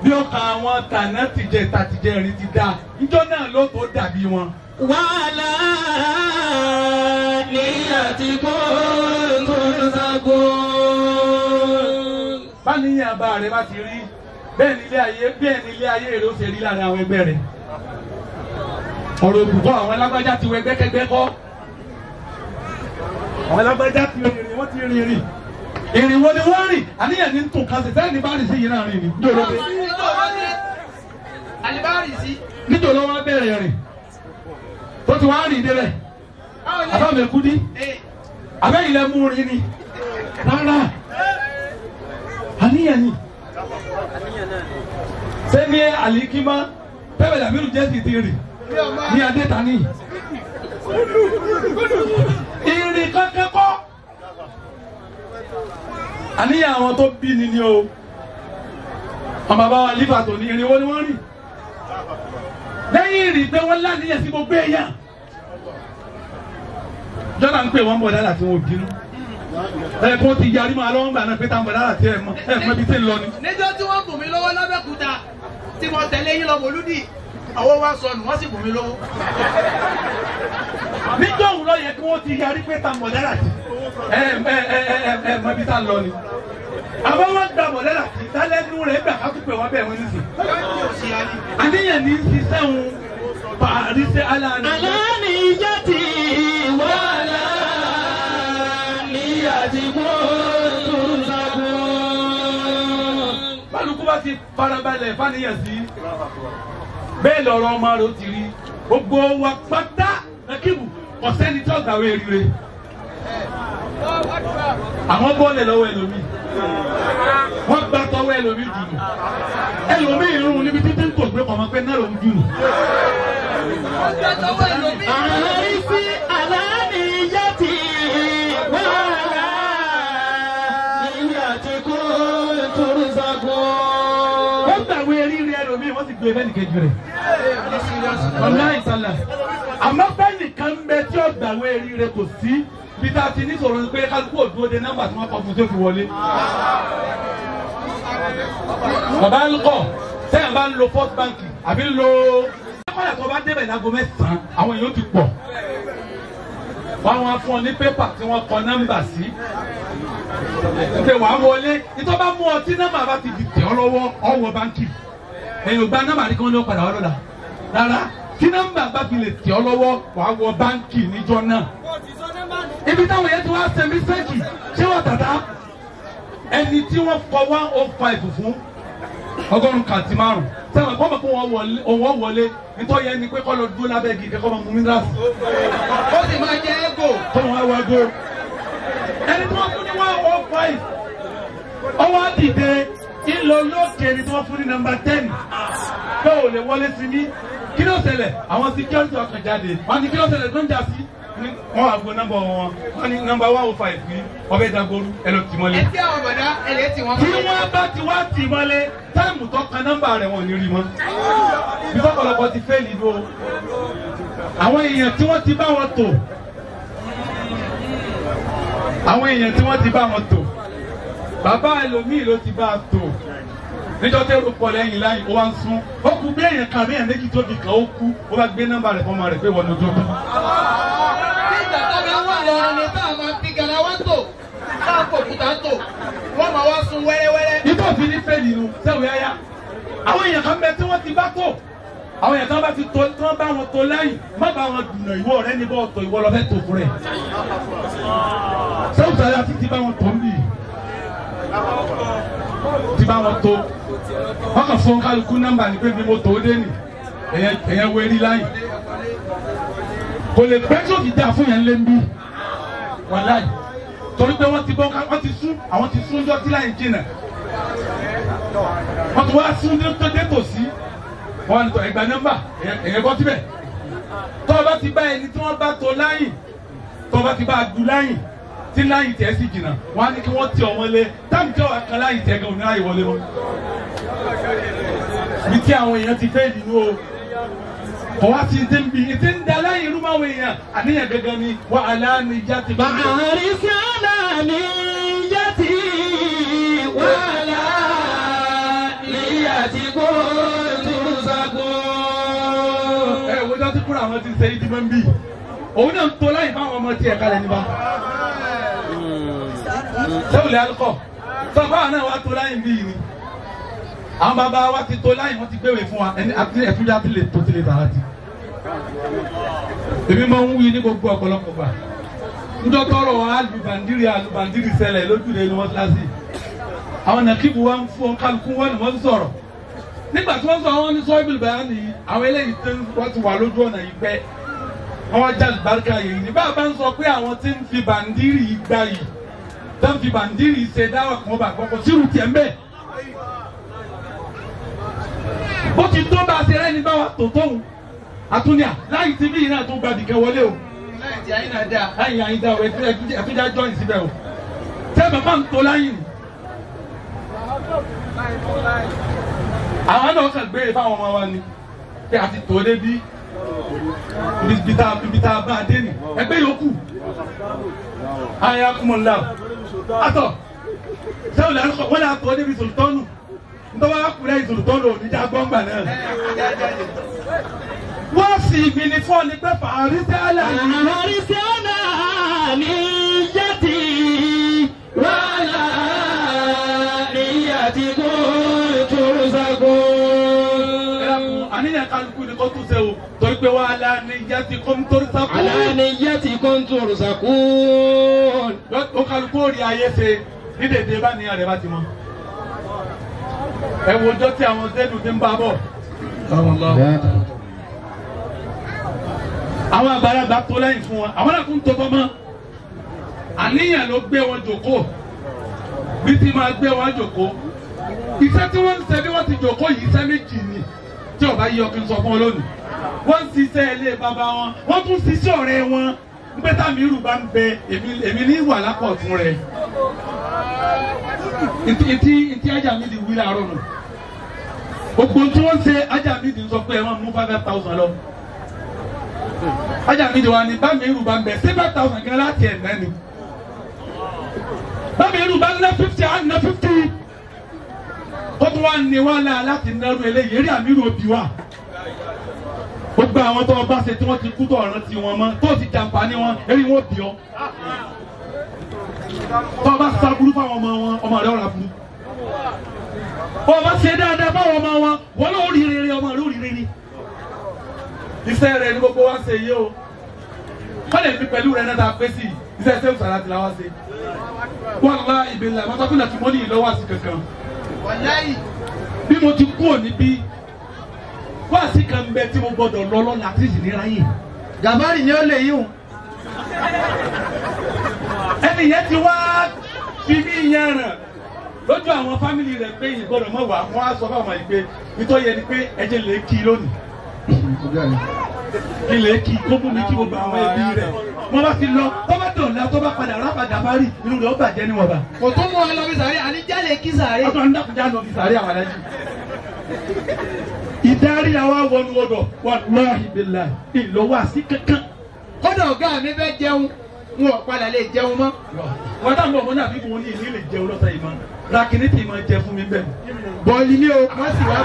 bí ọkàn àwọn tànà tìjẹ rí ti dá ìjọ náà ló tó dàbí wọn. wàhálà níyàtì kó tó sago. báníyàn bá rẹ bá ti rí bẹ́ẹ̀ ni ilé ayé rẹ ó ṣe rí lára àwọn ẹgbẹ́ rẹ̀. ọ̀rọ̀ òkùnkọ́ àwọn alágbájá ti wọ ẹgbẹ́kẹgbẹ́ kọ́ àwọn alágbájá ti rìn wọ́n ti rìn ìrìn wo ni wọ́n rìn àníyàn ní tún kan sí sẹ́yìn ní bá rìn sí yìí náà rìn ní. níjọ́ ló wá bẹ̀rẹ̀ rìn tó ti wá rìn débẹ̀ abámẹ́kúdí abẹ́yìn lẹ́ mú rin ni rárá àníyàn ni sẹ́ni àlìkímá pẹ́pẹ́ làmírù jẹ́ sì ti rìn ní adétaní ìrìn kankan kọ́ àníyàn àwọn tó bí ni o ọmọ bàbá wa lífà tó ní irin wo ni wọ́n rìn lẹ́yìn ìrìn pé wọ́n láníyàn sí gbogbo èèyàn jọ́nà ń pè wọ́n bọ̀ dára tí wọ́n bínú kó ti yarí máa lọ́wọ́ gbà náà pé táwọn bọ̀ dára tí ẹ̀ mọ́ ibi tí ń lọ ni. níjọ́ tí wọ́n bùn mí lọ́wọ́ lábẹ́kúta tí mo tẹ̀lé yín lọ mọ́lúdì àwọn wa sọnù wọ́n sì bùn mí lọ́wọ́. níjọ́ òun lọ yẹ kí wọ́n ti yarí pé táwọn bọ̀ dára tí mọ́ ibi tá ń lọ ni. àmọ́ wọ́n gba bọ̀ dára tí tálẹ́nu rẹ̀ gbà ká tún pè wọ́n bẹ̀ wọ́n nísìn. àníyàn ní sísẹ́ òun pàrísẹ́ aláníyàtì wàhálà níyàtì kó tó sago. bálùkù bá ti farabalẹ̀ fàníyàn sí bẹ́ẹ̀ lọ́rọ̀ ọmọ rẹ̀ ó ti rí gbogbo wa pátá lẹ́kìbù ọ̀sẹ́ni tí ọ̀gá wẹ̀ rire àwọn bọ́ọ̀lù lọ́wọ́ ẹlòmíì wọ́n gbá tọwọ́ ẹlòmíì jùlọ ẹlòmíì irun níbi títí ń tò gbé kọ̀ọ̀mọ́ pé náà lòún jùlọ. àrísí aláníyàtì wàhálà níyàtì kó tó sago. wọ́n gbàgbé rírì ẹlòmíì wọ́n sì gbé bẹ́ẹ̀ nìkejì rẹ̀ ọ̀nà ìsàlẹ̀ àmọ́ bẹ́ẹ̀ nìkan bẹ tí ó gbàgbé rírì rẹ̀ kò sí bí tá a ti ní sọ̀rọ̀ pé kálukú òdúró de nọ́mbà tí wọ́n kọ fún tó fi wọlé. bàbá ń kọ̀ sẹ́yìn bá ń lo first bank àbí ń lo ẹ̀kọ́lẹ̀ tó bá débẹ̀ lágo mẹ́sàn-án àwọn èèyàn ti pọ̀. wọ́n á fún ọ ní pépà tí wọ́n kọ nọ́mbà sí ṣe wàá wọlé ìtọ́ bá mú ọtí nọ́mbà bá ti di tẹ̀ ọ́ lọ́wọ́ ọwọ́ báńkì ẹ̀yìn ògbà nọ́mbà ní kí wọ́n ní ó padà wá lọ́la rárá tí nọ́mbà bá fi lè tẹ̀ ọ́ lọ́wọ́ wàá wọ báńkì níjọ́ náà. ibi táwọn yẹn ti wá ṣe mísẹ́ẹ̀kì ṣé wọ́n tàdá ẹni tí wọ́n fọ 105 fún ọgọ́rùn-ún kàǹtì márùn sẹ́wọ̀n kọ́ mọ̀ pé wọ́n wọlé nítorí ẹni pé kọ́ lọ dúró lábẹ́ igi kẹ́kọ́ máa mú minerals. ó sì máa jẹ́ ego. kọ́ wọn wá go ẹni tí wọ́n fún ní 105 ọwọ́ àdìde ìlò lókè ni tí wọ́n fún ní nọ́mbà 10 pé ò lè wọlé sí ní kí ló ṣẹlẹ̀ àwọn security ọkàn jáde wọ́n ní kí ló ṣẹlẹ̀ tó ń jà sí wọ́n wá gbọ́ nọ́mbà wọn wọ́n ní nọ́mbà 105 ní ọbẹ̀ ìdágbóru ẹ lọ tì mọ́lé. ẹ tí àwọn bọ̀dá ẹ lè tì wọ́n mọ́lé. tí wọ́n bá ti wá tì mọ́lé táìmù tó kan nọ́mbà rẹ̀ wọ́n ní rí mọ́. bí fọ́pọ̀lọpọ̀ ti fẹ́ lì lọ àwọn èèyàn tí wọ́n ti bá wọn tò àwọn èèyàn tí wọ́n ti bá wọn tò bàbá ẹlòmíì ló ti bá a tò níjọ́ tẹ́ ló pọ̀ lẹ́yìn láyìn ó wá ń sún ó kú bí èèyàn kan bí èèyàn méjì tóbi kan ó kú ó bá gbé nọ́mbà rẹ̀ fọmọ rẹ̀ pé wọ́n lójú ọdún. nígbà tó bá wà lọ́rùn ni táwọn máa fi gànà wá tò táwọn kò kúta tò wọ́n máa wá sún wẹ́rẹ́wẹ́rẹ́. nígbà tí ní fẹ́ nínú sẹ́wọ̀n yáyá àwọn èèyàn kan bẹ tí wọ́n ti bá tò àwọn èèyàn kan bá ti tó tí wọ́n bá wọn tó lẹ́yìn má bá wọn dùnà ìwọ rẹ ní bọ́ ọ̀tọ̀ ìwọ lọ fẹ́ tó fún rẹ̀ sẹ́wọ̀n sáré àti ti bá wọn tó ń bì ti bá wọn tó wọ́n kàn fún kálukú nọ́mbà ní pé bí mo tó dé nì èèyàn wẹ̀rí láyìn kò lè pẹ́ tó fi dá fún yẹn lé ń bí wọ́n láyìn torí pé wọ́n ti bọ́ wọ́n ti sún àwọn ti sún jọ́ tí láyìn jìnnà wọ́n ti wá sún tó dé tòsí wọ́n ní tọ́ ẹgbà nọ́mbà èèyàn bọ́ síbẹ̀ tó o bá ti bá ẹni tí wọ́n bá tó láyìn tó o bá ti bá a du láyìn tí láyìn tẹ̀ sí jìnnà wọ́n á ní kí wọ́n ti ọmọ lé táàmì tí wọ́n kan láyìn tẹ̀ gan òní láyìn wọlé wọn. bí tí àwọn èèyàn ti fẹ́ nínú o kò wá sí ti ń bi ti ń da láyìn irú máa wọ èèyàn àníyàn gẹ́gẹ́ ni wọ́n aláàánú ìjà ti bá mi. bàárí sí àlàní ìjà tí wàhálà níyà tí kò tún sago. ẹ wo jọ́ tí kúrò àwọn ti ṣe ìdí mọ́ ń bì òun náà ń tó láyìn fáwọn ọmọ tí ẹ̀ kalẹ̀ níbà. sẹ́wọ̀lẹ̀ alukọ̀ sọ fáwọn náà wá tó láyìn bí yìí ni àwọn bàbá wa ti tó láyìn wọ́n ti gbéwèé fún wa ẹni àti ẹ̀fúnjá ti lè tó ti lè tààrà ti. èmi máa ń wí ní gbogbo ọ̀pọ̀lọpọ̀ gbà níjọ́ tọrọ alùbàndìrì ṣẹlẹ̀ lójúde ni wọ́n láti àwọn nàkíbù wa ń fún kálukú wọn ni wọ́n ń sọ̀rọ̀ nígbà tí wọ́n sọ àwọn ní sọ́ọ́bìlì bàyá nìyí àwọn eléyìí tí wọ́n ti wà lójú ọ̀nà yìí pẹ́ àwọn jáde bárúkà yìí ní bàbá ń sọ pé àwọn tí ń fi bàndìrì gbà yìí tó ń fi bàndìrì ṣe dáwà kan bá gbọ́kọ̀ sírù tiẹ̀ ń bẹ̀. bó ti tó bá a ṣe rẹ́ni bá wa tó tóun àtúnyà láyìí tí bí iná tó gba dìkẹ́ wọlé o. láyìn tí ayé náà dá. láyìn ayé dá o ẹtújà jọ́ìn síbẹ̀ o. tẹ́ bàbá ń tó láyìn. àwọn náà kàn gbé fáwọn ọmọ wa ni pé a ti tó débi ibi tá a bá a dé ni ẹgbẹ́ yòókù ayakumọ̀lá àtọ̀ sẹ́wọ̀n lẹ́nu kọ̀ wọ́n lè àtọ̀ débi sòlùtọ́nù ntọ́wọ́ akùnrin ìsòlùtọ́nù oníjà gbọ́ngbà náà. wọ́n sì ibi ní fún ọ ní pé fàárísẹ́lá ní jẹ́tì wàhálà níyà tí kò tó sago. àníyàn kálukú ni kò tún ṣe o torí pé wàhálà níyà tí kò tó sago. àlà níyà tí kò tó sago. ó kálukú ó rí ayé ṣe ní dèdè bá níyàn rẹ̀ bá ti mọ́. ẹ wo ọjọ́ tí àwọn zẹ́nu ti ń bá bọ̀. àwọn àgbàlagbà tó lẹ́yìn fún wọn àwọn náà tún tó bọ́ mọ́. àníyàn ló gbé wọn jòkó bí ti máa gbé wọn jòkó. iṣẹ́ tí wọ́n ń ṣe bí wọ́n ti jòkó yìí iṣẹ́ méjì ni tí ọba yí ọkùnrin sọ fún ọ lónìí. wọ́n ń ṣiṣẹ́ ilé bàbá wọn wọ́n tún ṣiṣẹ́ ọ̀rẹ́ wọn nígbà táwọn irú bá ń bẹ èmi ní ìwà lápọ̀ tún rẹ̀. Ìtí ajá mi di wí láàárọ̀ nù. Gbogbo tí wọ́n ṣe ajá mi di sọ pé ẹ máa mú 5,000 lọ. Ajá mi di wa ni bá mi irú bá ń bẹ 7,000 gan láti ẹ̀ náà ni. Bá mi irú bá ń ná 50 á ná 50. Ó tún wá ní wá láà láti náró eléyìí eré àmì irú òbí wa. Gbogbo àwọn tó bá ṣe tí wọ́n ti kú tó ọ̀ràn ti wọn mọ́ tó ti jàǹfààní wọn eré wọn bì ọ́. tó bá sábúrú fáwọn ọmọ wọn ọmọ rẹ ọ̀rà burú bó bá ṣe dáadáa fáwọn ọmọ wọn wọn ló rí rere ọmọ rẹ ó rí rere iṣẹ́ rẹ ní gbogbo wa ṣe yé o wọ́n lè fi pẹ̀lú rẹ náà ta pé sí iṣẹ́ sẹ́wọ̀n sàrà ti la wá ṣe wọ́n lọ ìbílẹ̀ àwọn akọ́kùnrin àti mọ́lì yìí lọ́wọ́ àti kankan bí mo ti kú òní bí wá sí kan bẹ tí mo gbọ́dọ̀ lọ lọ́la tí sì ní ráyè Gàbárì ni ó lè yíwùn. ẹni yẹn ti wá fi mí yan ràn lójú àwọn fámìlì rẹ pé ìgbọ́dọ̀ mọ̀ wá wọ́n á sọ fún àwọn ìpè nítorí ẹni pé ẹjẹ lè kí lónìí kí lè kí kó fún mi kí gbogbo àwọn ẹbí rẹ wọ́n bá ti lọ tó bá dọ̀la tó bá padà rábàdà bá rí inú rẹ̀ ó bàjẹ́ níwọ̀nba. Kò tó mú ọ lọ bí sàárè àní jálè kí sàárè. ọ̀tọ̀ ń dàkúnjà lọ fi sàárè àwọn alájú. ìdarí àwa wọnú ọdọ wallahi billahi ìlọwọ àti kankan. Kódà ọ̀gá mi fẹ́ jẹun n ò padà lè jẹun mọ́. wọ́n dá mọ̀ mọ́nà àbí mo ní ìní lè jẹun lọ́sàn yìí mọ́ rakini tí ma jẹ fún mi bẹ́ẹ̀. Bọ́ọ̀lì ni o wọ́n sì wá.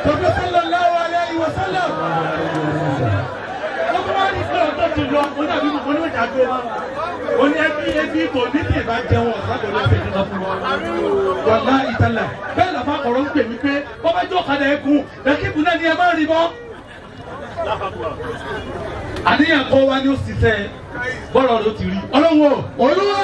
sallallahu alayhi wa sallam. wọ́n bá ní sọ̀rọ̀ tó ti lọ wọ́n dàbí mo ní ìjà tó máa. ó ní ẹbí kò ní tí ì bá jẹun ọ̀sán kò ní ṣe ìjọba fún wa. wàlá ìtàlẹ̀ bẹ́ẹ̀ làbá kọ̀rọ̀ ń pè mí pé wọ́n bá jọ ọ̀kadà ẹ̀kún lẹ́kìbù náà ni ẹ máa rí bọ́. àníyàn kọ́ wa ni ó sì sẹ́ bọ́ọ̀rọ̀ ló ti rí. ọlọ́run o Olúwa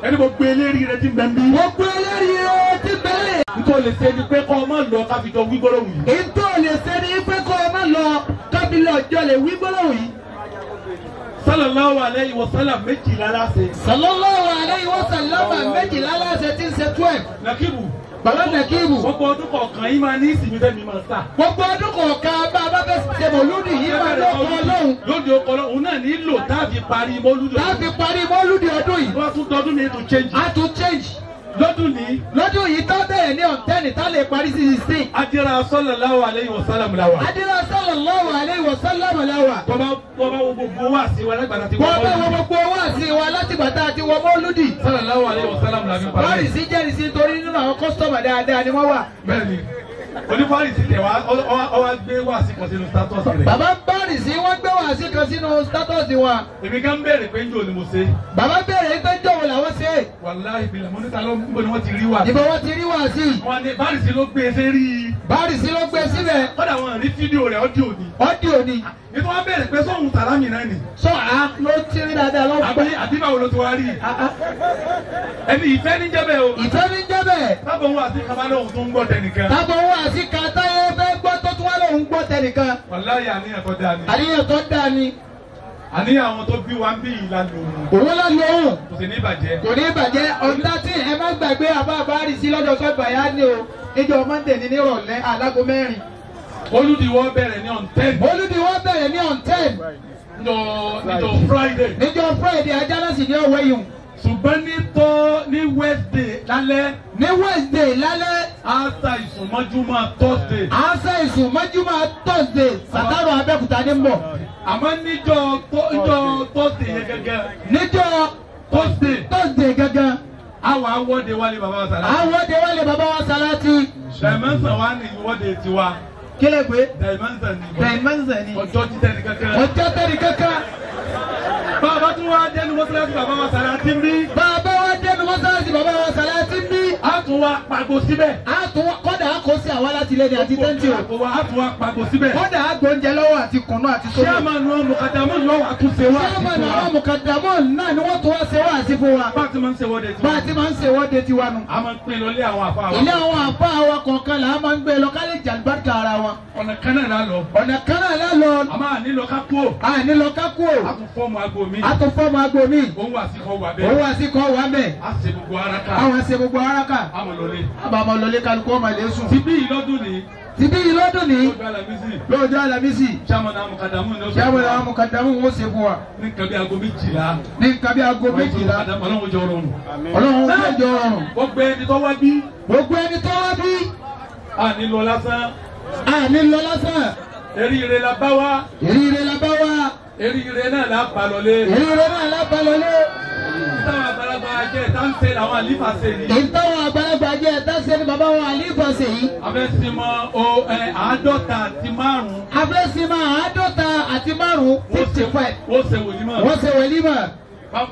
ẹni mo gbé eléri rẹ ti ń bẹ ń bí. mo gbé eléyìí ó ti bẹ̀rẹ̀. nítorí lè ṣe ni pé kọ́ ọ máa lọ káfíjọ wí gbọ́dọ̀ wù yìí. Ètò lè ṣe ni pé kó o má lọ kábílẹ̀ ọjọ́ lè wí gbólóhùn yìí. sallallahu alayhi wa sallam méjìlá láṣẹ. Sallallahu alayhi wa sallam méjìlá láṣẹ tí ń ṣe 12. Nàkíbù. Bàbá Nàkíbù. gbogbo ọdún kọ̀ọ̀kan yìí máa ní ìsinmi tẹ́mi máa sà. Gbogbo ọdún kọ̀ọ̀kan bá a bá fẹ́ ṣe mọ̀lúdì yìí máa lọ́kọ̀ ọlọ́run. lóde ọkọ òun náà nílò táàbì parí mọ́lúdì. Láti parí mọ́lúdì ọdún yìí. wọ́n tún dọdún ní ètò change. A tún change. lọ́dún ní. Lọ́dún yìí tó bẹ̀rẹ̀ ní ọ̀tẹ́ni tá lè parí sí 16. adira sallallahu alayhi wa sallam la wa. Adira sallallahu alayhi wa sallam la wa. tọ́ba wo gbogbo wa sí wa lágbàdá ti wọ́n Wọ́n bá wọn gbogbo wá sí wa láti gbàtà àti wọ mọ́lúdì. sallallahu alayhi wa sallam la fi parí. Fáàrìsì jẹ́rìsí nítorí nínú àwọn kọ́sítọ́mà dáadáa ni wọ́n wà. bẹ́ẹ̀ni onífáàrìsì tẹ̀ wá ọwá gbé wá sí kan sínú status rẹ̀. Bàbá Fáàrìsì wọ́n gbé wá sí kan sínú sítátọ́ọ̀sì wọn. èmi kan béèrè pé njó ni mo ṣe. Bàbá béèrè pé jọ̀wọ́ làwọn ṣe. wàláhì bìlẹ̀ mo níta ló ń bọ̀ ni wọ́n ti rí wá. Ìbọn wọn ti rí wá sí. wọ́n ní fáàrìsì ló gbé e ṣe rí i. Fáàrìsì ló gbé síbẹ̀. kọ́dà wọn rí fídíò rẹ̀ ọ́díò ni. Ọ́díò ni. nítorí wọ́n béèrè pé sóhun Sàlámì náà ni. Sọ à ló ti rí dáadáa lọ́pọ̀. àbí báwo ló ti wá rí i. ẹni ìfẹ́ ní jẹ́bẹ̀ o. Ìfẹ́ ní jẹ́ bẹ́ẹ̀. sábà wọn àti kabalẹ̀ òun tó ń gbọ́ tẹnìkan. Tábọ̀ wọn àti kàtáyé fẹ́ gbọ́ tó tún wá lóun gbọ́ tẹnìkan. wàláhì àníyàn tó dáa ni. Àníyàn tó dáa ni. àníyàn àwọn tó bí wa ń bí ìlànà òun. Òun lọ lo òun. kò sì ní ìbàjẹ́. Kò ní bàjẹ́ ọ̀dà tí ẹ má gbàgbé àbá Fáàrìsì lọ́dọ̀ sọ́gbà yá ni o. Ìjọ Mọ́ndé ní nírọ̀lẹ́ alágo 4. olùdíwọ́ bẹ̀rẹ̀ ní on 10. Mọ́lúdì wọ́n bẹ̀rẹ̀ ní on 10. níjọ́ Friday. Níjọ́ Friday ajánásì ní ọ̀wẹ́ yìí. ṣùgbọ́n ní Wednesday lálẹ́. Ní Wednesday lálẹ́. after ìsùnmọ́júmọ́ Thursday. À ń ṣe ìsùn mọ́júmọ́ Thursday. Sàtàrọ̀ Abẹ́òkúta ní bọ̀. àmọ́ níjọ́ Thursday yẹn gẹ́gẹ́. Níjọ́ Thursday gángan. àwọn awọ́de wálé bàbá wa Sàlámì. Àwọn òde wálé bàbá wa Sàláàtì. Dimension wa ní ìwọ́de tiwa. Kílẹ̀ pé. Dimension ni. Dimension ni. ọjọ́ títẹ̀ ní kankan. Ọjọ́ tẹ́lẹ̀ kankan. bàbá tún wá dẹnu mọ́sálásí bàbá wa Sàlámì bí. Bàbá wa dẹnu mọ́sálásí bàbá wa Sàláàtì bí. a tún wá pàgọ́ síbẹ̀. Kọ́dà á kó sí àwa láti lẹ́ni àti tẹ́ǹtì o. a tún wá pàgọ́ síbẹ̀. Kọ́dà á gbóúnjẹ lọ́wọ́ àti kùnú àti sóbò. chairman wa mọ̀kàdàmọ́ yóò wá tún ṣe wá. Chairman àwọn mùkàdàmọ́ náà ni wọ́n tún wá ṣe wá sí fún wa. bá a ti máa ń ṣe wọ́de tiwa. Bá a ti máa ń ṣe wọ́de tiwa nù. a máa ń pín lọ lé àwọn àfa wa. Ilé àwọn àbá wa kọ̀ọ̀kan là á máa ń gbé lọ ká lè jàǹbáríkà ara wọn. ọ̀nà kan náà la lọ. Ọ̀nà kan náà lẹ́ lọ. a máa nílò ká kú o. A ní lọ ká kú o. a tún fọ́ọ̀mù aago mi. A tún fọ́ọ̀mù aago mi. òun wà sí kọ́ wà bẹ́ẹ̀. Òun wá sí kọ́ wa mẹ́. a ṣe gbogbo ara ká. Àwọn ṣe gbogbo ara kà. a mọ̀ lọlé. Àbàmọ̀ lọlé kálukú ọmọ ilé sùn. ti bí ìlọ́dún ni. Ti bí ìlọ́dún ní. lọ́jọ́ Alámísì. Lọ́jọ́ Alámísì. chairman àwọn mọ̀kàdàmọ́ ni ó sọ. Chairman àwọn mùkàdàmọ́ wọn ó ṣe fún wa. ní nǹkan bí aago méjìlá. Ní nǹkan bí aago méjìlá. ọlọ́run jọ rọrùn. Ọlọ́run ó jẹ́ jọ rọrùn. gbogbo ẹni tó wá bí. Gbogbo ẹni tó wá bí. a ní lọ lásán. A ní lọ lásán. eríire la bá wá. Eríire la bá wá. eríire náà la bá lọlé. Eríire náà la bá lọlé. táwọn àgbàlagbà jẹ́ ẹ̀ta ń ṣe làwọn àlífà ṣe ni. ìtọ́wọ̀n àgbàlagbà jẹ́ ẹ̀ta ṣe ni bàbá wọn àlífà ṣe yìí. Abẹ́símọ́ 50 abẹ́símọ́ 50 55. wọ́n ṣe wòlímọ̀. wọ́n ṣe wòlímọ̀.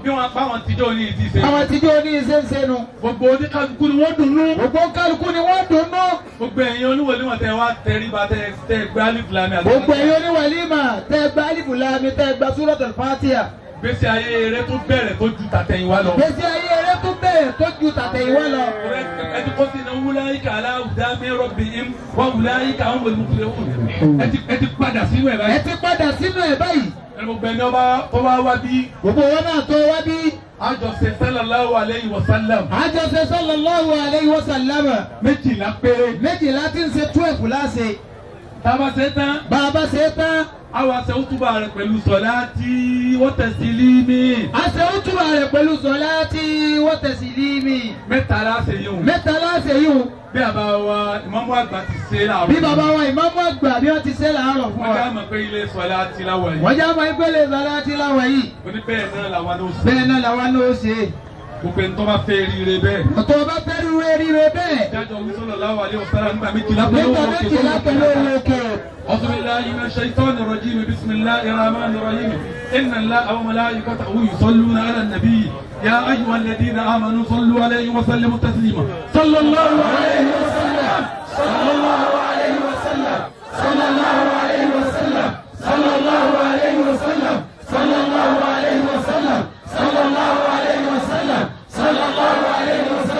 bí wọ́n báwọn tíjọ́ ní ìdí ṣe. àwọn tíjọ́ ní ìṣe ń ṣe nu. gbogbo oníkálukú ni wọ́n dùnnú. gbogbo kálukú ni wọ́n dùnnú. gbogbo ẹ̀yin oníwòlímọ̀ tẹ wá tẹríba tẹ gbé alifu lami àti. gbogbo ẹ̀yin oníwòlímọ̀ tẹ gbé alifu lami tẹ gbé Suratul Fatiha. gbèsè ayé eré tó bẹ̀rẹ̀ tó ju tàtẹ̀yìnwá lọ. gbèsè ayé eré tó bẹ̀rẹ̀ tó ju tàtẹ̀yìnwá lọ. ẹti kó ti na wúláyíkà aláwùdá mẹ́rọ̀ bìín wọ́n wúláyíkà àwọn olùkúlẹ̀ wù. ẹti padà sínú ẹ̀ báyìí. ẹti padà sínú ẹ̀ báyìí. gbogbo ẹni ọba tó bá wá bí. gbogbo wọn náà tó wá bí. àjọṣe sallallahu alayhi wa sallam. àjọṣe sallallahu alayhi wa sallam. 12 péré. 12 tí ń ṣe 12 láṣẹ. tába ṣe tán. bàbá ṣe tán. àwa ṣe útúbà rẹ̀ pẹ̀lú sọ̀láàtì wa taslimi. a ṣe útúbà rẹ̀ pẹ̀lú sọ̀láàtì wa taslimi. mẹ́ta láṣẹ yìí o. mẹ́ta láṣẹ yìí o. bí bàbá wa ìmáàmù àgbà ti ṣe láàárọ̀. bí bàbá wa ìmáàmù àgbà bí wọ́n ti ṣe láàárọ̀ fún wa. wọ́n já mọ̀ pé ilé sọ̀láàtì láwọ̀ yìí. wọ́n já mọ̀ pé ilé sọ̀láàtì láwọ̀ yìí. oní bẹ́ẹ̀ náà làwọn ló ṣe. bẹ́ẹ̀ náà làwọn ló ṣe. gbogbo ẹni tó bá fẹ́ rire bẹ́ẹ̀. ọ̀tọ̀ bá fẹ́ rire bẹ́ẹ̀. jájọ wí sallallahu alaihi wasallam nígbà méjìlá pẹ̀lú òkè. أعوذ بالله من الشيطان الرجيم بسم الله الرحمن الرحيم إن الله وملائكته يصلون على النبي يا أيها الذين آمنوا صلوا عليه وسلموا تسليما صلى الله عليه وسلم صلى الله عليه وسلم صلى الله عليه وسلم صلى الله عليه وسلم صلى الله عليه وسلم صلى الله عليه وسلم صلى الله عليه وسلم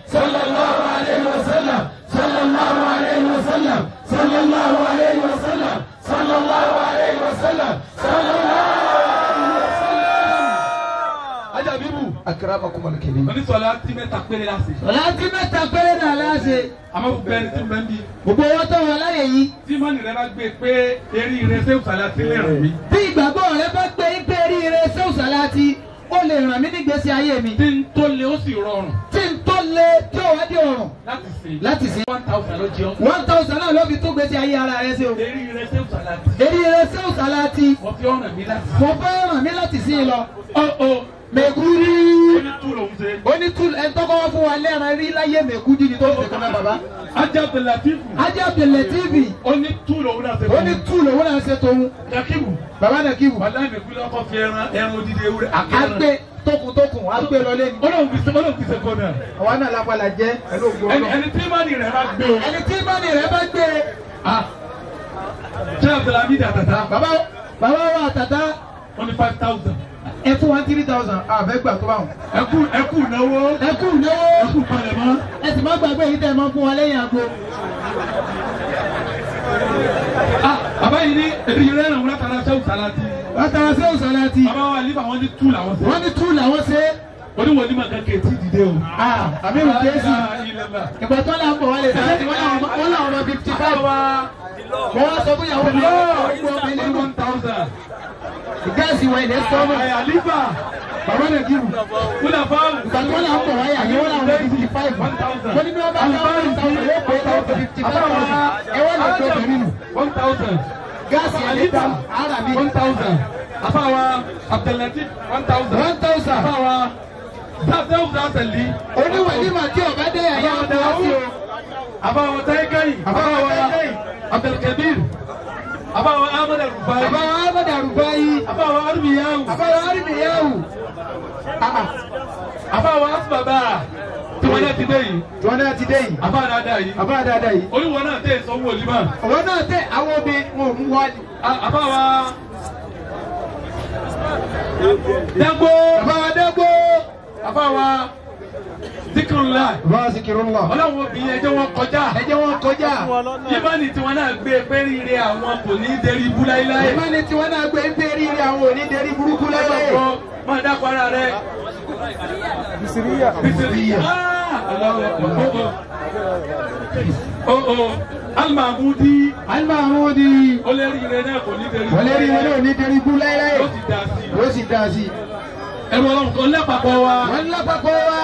صلى الله عليه وسلم صلى الله عليه وسلم صلى الله عليه وسلم صلى الله عليه وسلم صلى الله عليه وسلم. ajabibu akramakum al-karim. wọ́n ní sọ̀láàtì mẹ́ta péré láṣẹ. sọ̀láàtì mẹ́ta péré náà láṣẹ. àmọ́ gbogbo ẹni tí ń bẹ ń bí. gbogbo wọn tó wọn láyè yìí. tí mọ́nì rẹ bá gbé pé eré ire ṣé sọ̀láàtì lè rìn mí. bí ìgbàgbọ́ rẹ bá gbé pé eré ire ṣé sọ̀láàtì ó lè ràn mí nígbésí ayé mi. tí ń tó lé ó sì rọrùn. tí ń tó lé tí ó wá dé ọrùn. láti sìn. 1000 ló jẹun. 1000 náà ló fi tó gbèsè ayé ara rẹ sí o. eré ire ṣé sọ̀láàtì. eré ire ṣé sọ̀láàtì. wọ́n fi ọ̀ràn mi láti. mo fẹ́ ràn mí láti sí i lọ. mẹ̀kúrí. onítúrò ń ṣe. onítúrò ẹ̀ tọ́kọ́ wá fún wa lẹ́ran rí láyé mẹ̀kúrí ni tó ń ṣe kọ́nà bàbá. Ajá Abdulatifu. Ajá Abdulatifu. Onítúrò òun náà ṣe tó. Onítúrò òun náà ṣe tó. Nakibu. Bàbá Nakibu. Wàlá ìmẹ̀kúrí ọkọ̀ fi ẹran odidi ewúrẹ́ akẹ́rẹ́. Agbe tókùntókùn agbe lọlé ni. Ọlọ́run fi ṣe kọ́ náà. Àwa náà lápalà jẹ́ pẹ̀lú ògùn ọlọ́run. Ẹni tí mọ́nì rẹ̀ bá gbé o. Ẹni tí mọ́nì rẹ̀ bá gbé. Ṣé Abdulhamid àtàtà? Bàbá wa àtàtà. Wọ́n ní 5000. Ẹ fún wa 3000 àfẹ́ gbà tó bá wọn. Ẹkú náwó. Ẹkú náwó. Ẹkú palẹ̀ mọ́. Ẹ sì má gbàgbé yìí tẹ́ ẹ máa fún wa lẹ́yìn àgbo. Bàbá yìí ní èdè yìí rẹ̀ wọ́n tara sẹ́wù sàlátì. Wọ́n tara sẹ́wù sàlátì. Bàbá wa nípa wọn ní tú làwọn ṣe. Wọ́n ní tú làwọn ṣe. Oníwọ̀n ní màkà kẹ̀tì dìde o. Àmì ìwé kéésì. Ìgbà tó là ń bọ̀ wálé sáyẹ́ntì wọ́n làwọn ọmọ 55. Wọ́n wá sọ fún ìyàwó mi. Ní 1000. Gáàsì wà ilẹ̀ sọ́mọ̀. Àyàlífà. Bàbá Nàìjíríù. Kúlà fáwọn. Ìgbà tó là ń bọ̀ wáyà yẹn wọ́n làwọn 55. Wọ́n ní bí wọ́n bá dáwọ́ 1000 yóò pé 55. Ẹ wọ́n lè tó bẹ̀rẹ̀ nù. 1000. Gáàsì àlítà ara mi. 1000. Àfàwà Abdulatif 1000. 1000. Àfàwà Sàtẹ́wùsàtẹ̀lì. Oníwàlímà tí ọ̀bá dé àyà ọ̀dọ̀ wá sí o. Àfàwà Táígáyì. Àfàwà Abdulkabir. Àfàwà Ahmed Rufai. Àfàwà Ahmed Rufai. Àfàwà Armiyahu. Àfàwà Armiyahu. Àfàwà Asbaba. Tí wọ́n náà ti dé yìí. Tí wọ́n náà ti dé yìí. Àfàwà dáadáa yìí. Àfàwà dáadáa yìí. Olúwo náà tẹ̀ sọ́wọ́ òlímà. Òwò náà tẹ̀ àwọn obìnrin wọn ò mú wá. Àfàwà Dagbo. Àfàwà Dagbo. Àfàwà Zikirullah. Àfàwà Zikirullah. Ọlọ́run obìnrin ẹjẹ́ wọn kọjá. Ẹjẹ́ wọn kọjá. Ìmánì tí wọ́n náà gbé pẹ́rìíre àwọn kò ní dẹ́rí ibú láíláí. Ìmánì tí wọ́n náà gbé pẹ́rìíre àwọn ò ní dẹ́rí burúkú láíláí. Máa dákọ̀ ara rẹ̀. Bisiriya. Bisiriya. Al-Mahmudi. Al-Mahmudi. Olóríire náà kò ní dẹ́rí ibú. Olóríire náà ò ní dẹ́rí ibú láíláí. Yóò sì dá sí. Yóò sì dá sí. Ẹ̀rù ọlọ́run kan lápapọ̀ wa. Wọ́n lápapọ̀ wa.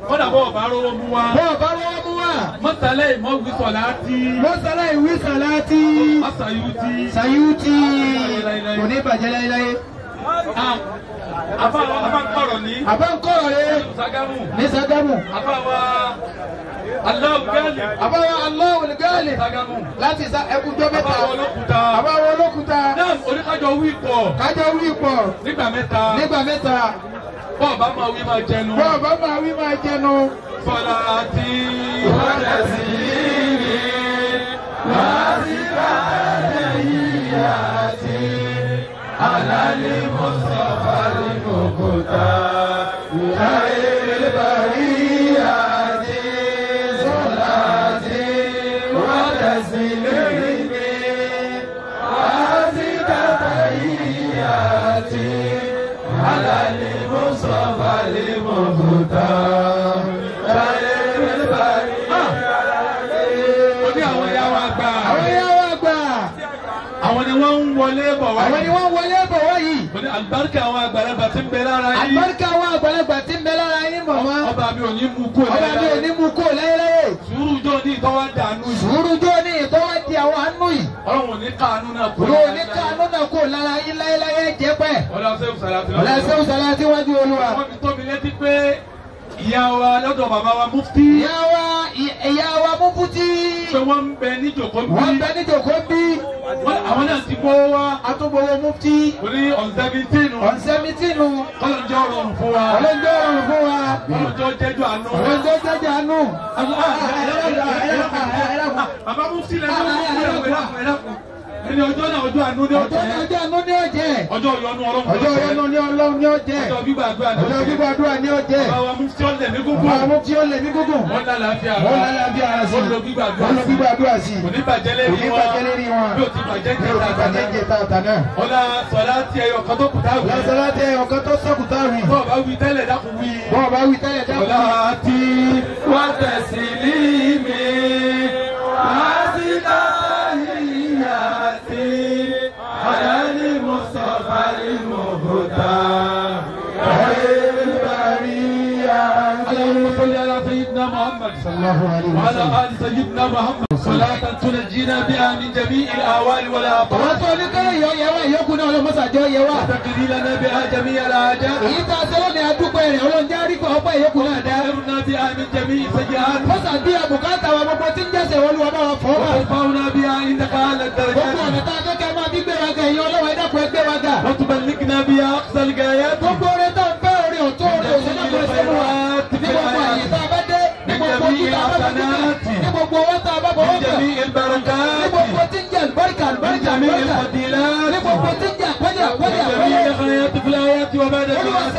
Kọ́dà bọ́ọ̀ bá rówó mú wa. Bọ́ọ̀ bá rówó mú wa. Mọ́sálẹ̀ ìmọ̀wí sọ̀láàtì. Mọ́sálẹ̀ ìwí sọ̀láàtì. Masayuti. Sayuti. Kò ní bàjẹ́ láíláí. àbá kọ̀rọ̀ ní. àbá ń kọ̀rọ̀ rẹ̀ Sagamu. ní Sagamu. àbá wa Allahu Gali. àbá wa Allahu Gali Sagamu. láti ẹkújọ́ mẹ́ta. àbá wa Olókùta. àbá wa Olókùta. náà oníkájọ wí pọ̀. kájọ wí pọ̀. nígbà mẹ́ta. nígbà mẹ́ta. bọ́ọ̀bá máa wí máa jẹnu. bọ́ọ̀bá máa wí máa jẹnu. Fọlá tí wọ́n tẹ̀ sí mi, wàá sí bàtẹ́ yìí àti alálẹ́ mọ́sọ̀fà ní kòkòtà. Ayé bàrí àti sọ́lá tí wọ́n tẹ̀ sí lórí mi, wàá sí bàtẹ́ yìí àti alálẹ́ mọ́sọ̀fà ní kòkòtà. Àwọn ni wọ́n ń wọlé bọ̀ wá. àwọn ni wọ́n wọlé bọ̀ wá yìí. Àlùbáríkà àwọn àgbàlagbà tí ń bẹ lára yín. àlùbáríkà àwọn àgbàlagbà tí ń bẹ lára yín mọ̀mọ́. Ọba mi ò ní mú kó ọba mi ò ní mú kó lẹ́yẹ́lẹ́yẹ́. Sùúrù jọ ní ìtọ́wá dànù yìí. sùúrù jó ní ìtọ́wá di àwọn àánú yìí. Ọlọ́run ní káànú náà kó. yóò ní káànú náà kó lára yín lẹ́yẹ́lẹ́yẹ́ jẹ́ pẹ́. Ọlọ́sẹ̀wù Sàlátì. ọ̀làṣẹ́wù Sàlátì wájú Olúwa. Wọ́n fi tó mi létí pé ìyá wa lọ́dọ̀ bàbá wa mufti. ìyá wa Mufti. Pé wọ́n ń bẹ ní jòkó bí. wọ́n bẹ ní jòkó bí. Àwọn náà ti gbọ́ wá. atúgbòwò Mufti. Orí on 17. on 17. Kọ́lọ́njọ́ rọrùn fún wa. ọlọ́njọ́ rọrùn fún wa. Kọ́lọ́njọ́ jẹ́jọ́ àánú. ọlọ́njọ́ jẹ́jọ́ àánú. Bàbá mufti lẹ́nu ẹni ọjọ́ náà ọjọ́ àánú ní ọjọ́. ọjọ́ àánú ní ọjẹ́. Ọjọ́ ìyọnu Ọlọ́run. ọjọ́ ìyọnu ní Ọlọ́run ní ọjẹ́. Ọjọ́ gbígbàdúrà ní ọjẹ́. ọjọ́ gbígbàdúrà ní ọjẹ́. Bàbá mufti ọ̀lẹ̀ ní gúngùn. bàbá Mufti ó lè ní gúngùn. Wọ́n lálàáfíà. wọ́n lálàáfíà ara sí. Wọ́n lo gbígbàdúrà. wọ́n lo gbígbàdúrà sí. Kò ní bàjẹ́ lérí wọn. kò ní bàjẹ́ lérí wọn. Bí o ti bàjẹ́ bí o ti bàjẹ́ jẹta àtàná. Ọlá Sàlátì ẹyọ kan tó kùtà wí. Sàlátì ẹyọ kan tó sọ́kùtà wí. Bọ́ọ̀ bá wí tẹ́lẹ̀ dákun wí. bọ́ọ̀ bá wí tẹ́lẹ̀ dákun. Sàlátì wá tẹ̀sí ní mi. Àsìkò ìyá ti àyálì Mùsọ̀fà ìmọ̀gòtà. اللهم صل على سيدنا محمد وعلى ال سيدنا محمد صلاة تنجينا بها من جميع الاهوال والآفات. وتقضي لنا بها جميع الحاجات. وتطهرنا بها من جميع السيئات. وترفعنا بها عندك اعلى الدرجات. وتبلغنا بها اقصى الغايات. جميع البركات. جميع الفضيلات. جميع الخيرات في الآيات وبعد الآيات.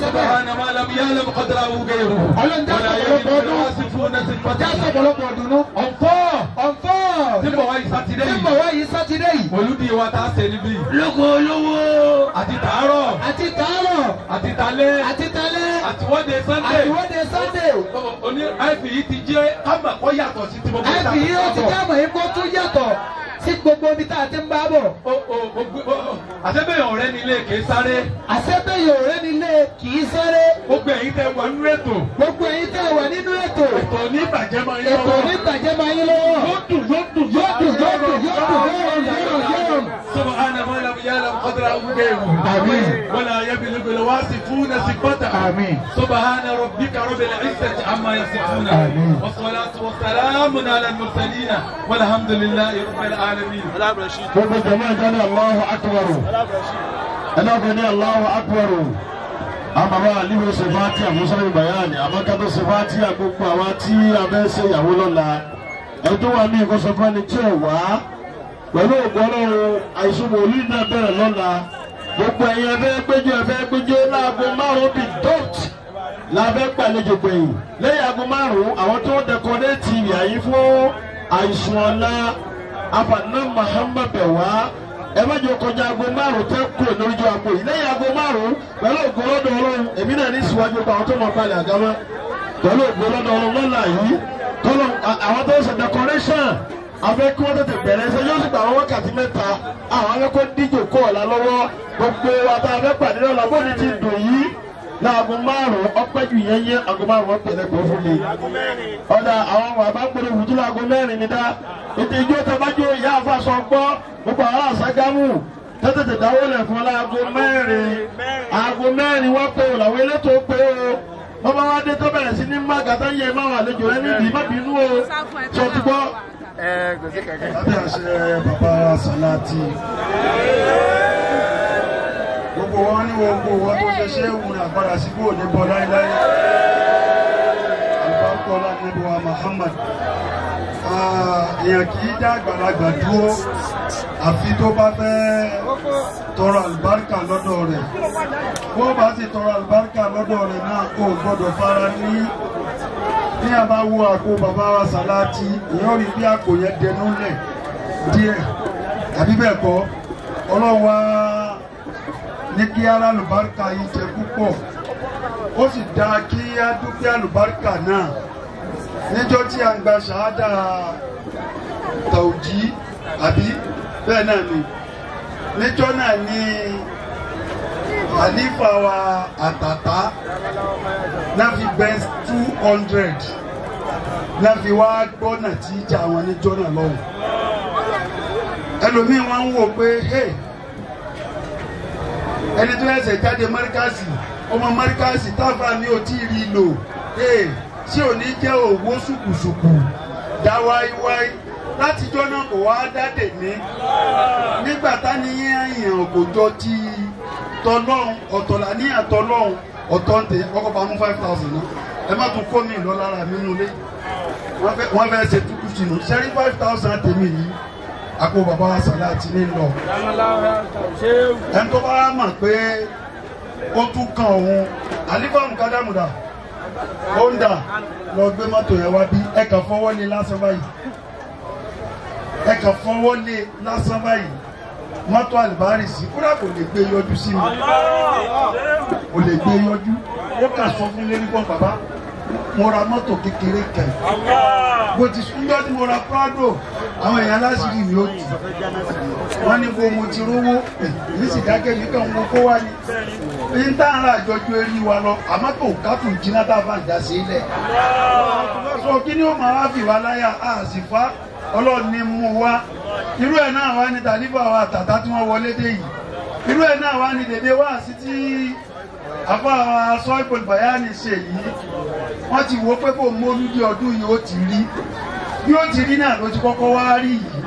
سبحان ما لم يعلم قدره غيره. ولا يعلم الآسفون صفته. Tí mo wáyé sátidé yìí. Olùdí wa ta ṣe níbí. Lóko olówó. Àti tàárọ̀. Àti talẹ́. Àti wọ́de Sunday. Oní àìfì yìí ti jẹ́ kámà kọ́ yàtọ̀ sí ti gbogbo ìta. àìfì yìí ó ti kámà yìí kó tún yàtọ̀ sí gbogbo ibi tá a ti ń bá bọ̀. Àṣẹ́bẹ̀yàn ọ̀rẹ́ nílé kì í sáré. Àṣẹ́bẹ̀yàn ọ̀rẹ́ nílé kì í sáré. Gbogbo ẹ̀yin tẹ́ wà nínú ètò. Ètò ní ìbàjẹ́ máa yín lọ́wọ́. Yóò dùn. سبحان ما لم يعلم قدره غيره. آمين. ولا يبلغ الواصفون صفته. آمين. سبحان ربك رب العزة عما يصفون. آمين. والصلاة والسلام على المرسلين والحمد لله رب العالمين. gbogbo jama jana Allahu akbar. ẹnna kò ní Allahu akbar. àmàmà aliyu sèfàtì àmúṣọyìn bayani àmàkàtà sèfàtì àgbogbo àwa tí a bẹ ṣe ìyàwó lọ́la ẹjọ́ wa ní ìkọsọ̀fà ni tí ò wá pẹ̀lú ògbọ́lọ́run àìsùn wòlíì náà bẹ̀rẹ̀ lọ́la gbogbo ẹ̀yin ẹ̀fẹ́ péjọ láago márùn-ún bíi dot lábẹ́ gbàlejò gbẹ̀yìn lẹ́yìn aago márùn-ún àwọn tó dẹkọrẹ́tì ìyá yìí fún àìsùn ọ̀la abànú Muhammad bẹ̀wá ẹ má jẹ́ kọjá aago márùn-ún tẹ́ kúrò lójú àpò yìí lẹ́yìn aago márùn-ún pẹ̀lú ògbọ́lọ́dọ̀ ọlọ́run èmi náà ní síwájú pa àwọn tó mọ̀ balẹ̀ àgámọ́ pẹ̀lú ògbọ́lọ́dọ̀ ọlọ́run lọ́la yìí tọ́lọ́ àwọn tó ń ṣe decoration abẹ́ kí wọ́n tètè bẹ̀rẹ̀ ṣe yóò sì gba àwọn wákàtí mẹ́ta àwọn akẹ́kọ̀ọ́ díjò kọ́ ọ̀la lọ́wọ́ gbogbo wa tá a fẹ́ pàdé lọ́la bó ni ti dùn yìí láago márùn-ún ọpẹ́ jù yẹn yẹ aago márùn-ún ọ̀tẹ̀lẹ̀ pé fún mi. ọ̀dà àwọn bàbá gbọ́dọ̀ wùdú láago mẹ́rin ni dá ètò ìjọ tọ́bájú ìyá àfàsọ gbọ́ gbogbo àwọn àṣàgámù tètè dáwọ́ lẹ̀ fún láago mẹ́rin aago mẹ́rin wọ́n pé o làwọn elétò pé o bàbá wa dé tó bẹ̀rẹ̀ sí ní mágàtá yẹ máa wà lẹ́jọ́ rẹ nídìí má bínú o tí o ti gbọ́. lábẹ́ àṣẹ bàbá Sàláàtì gbogbo wọn ní gbogbo wọn tó ṣe ṣé òun àgbàrá sí kúrò ní bọ́ láíláí àlùbáríkọ́lá níbi wa Muhammad èèyàn kì í dá àgbàlagbà dúró àfi tó bá fẹ́ tọrọ àlùbáríkà lọ́dọ̀ rẹ̀ bó bá sì tọrọ àlùbáríkà lọ́dọ̀ rẹ̀ náà kò gbọ́dọ̀ fara ní a bá wo àpò bàbá wa Sàláàtì èèyàn rí bí àpò yẹn dẹnu lẹ̀ díẹ̀ àbí bẹ́ẹ̀ kọ́ Ọlọ́run wá ní kí ara àlùbáríkà yìí jẹ púpọ̀ ó sì dáa kí á dúpẹ́ àlùbáríkà náà níjọ́ tí a ń gba ṣàhádà tàùjí àbí bẹ́ẹ̀ náà ni níjọ́ náà ni àlífà wa àtàtà náà fi bẹ́ẹ̀ 200 náà fi wá gbọ́nà tí ìjà wọn níjọ́ náà lọ́wọ́ ẹlòmíín wọn ń wò pé ẹni tó ẹsẹ̀ jáde mọ́ríkàsì ọmọ mọ́ríkàsì táfà ni ò tí ì rí lò tí ò ní jẹ́ òwò ṣùkùṣùkù dá wáíwáí látijọ́ náà kò wá dáde ní nígbà táníyàn èèyàn kò jọ ti tọlọ́hún ọ̀tọ̀là ní àtọlọ́hún ọ̀tọ̀ ń tẹ̀ ọkọ̀ bá mú 5,000 náà ẹ má tún kó mi lọ lára mi nulẹ̀ wọ́n fẹ́ ṣe túkú sínú ṣẹ́rí 5,000 tèmi yìí àpò bàbá wa Sàláàtì ní lọ ẹni tó bá mọ̀ pé ó tún kan òun àlífàmù kádàmùdà Honda lọ gbé mọ́tò yẹn wá bí ẹ kàn fọwọ́ lé lásán báyìí ẹ kàn fọwọ́ lé lásán báyìí mọ́tò àlùbárìsì kúrò kò lè gbé yọjú sí mi kò lè gbé yọjú ó kà sọ fún lérí fún bàbá mo ra mọ́tò kékeré kẹ̀ bó ti súnjọ́ tí mo ra Prado àwọn èèyàn aláṣìírí mi ó tù wọ́n ní bó mo ti rówó èmi sì dákẹ́ mi kàn ń wo kó wá ní èyí tá à ń ra àjọjú eré wa lọ àmọ́ tó kátó jiná tá a bá ń dá sí ilẹ̀ sọ kí ni ó máa wá fi wá láyà á sì fa Ọlọ́run ní mú wá irú ẹ̀ náà wá ní tàlífà wa tàtà tí wọ́n wọlé dé yìí irú ẹ̀ náà wá ní dèdè wá sí tí àfa aṣọ ìpolùbáyà ní ṣe yìí wọ́n ti wò pé kò mólúdí ọdún yìí ó ti rí bí ó ti rí náà ló ti kọ́kọ́ wá rí yìí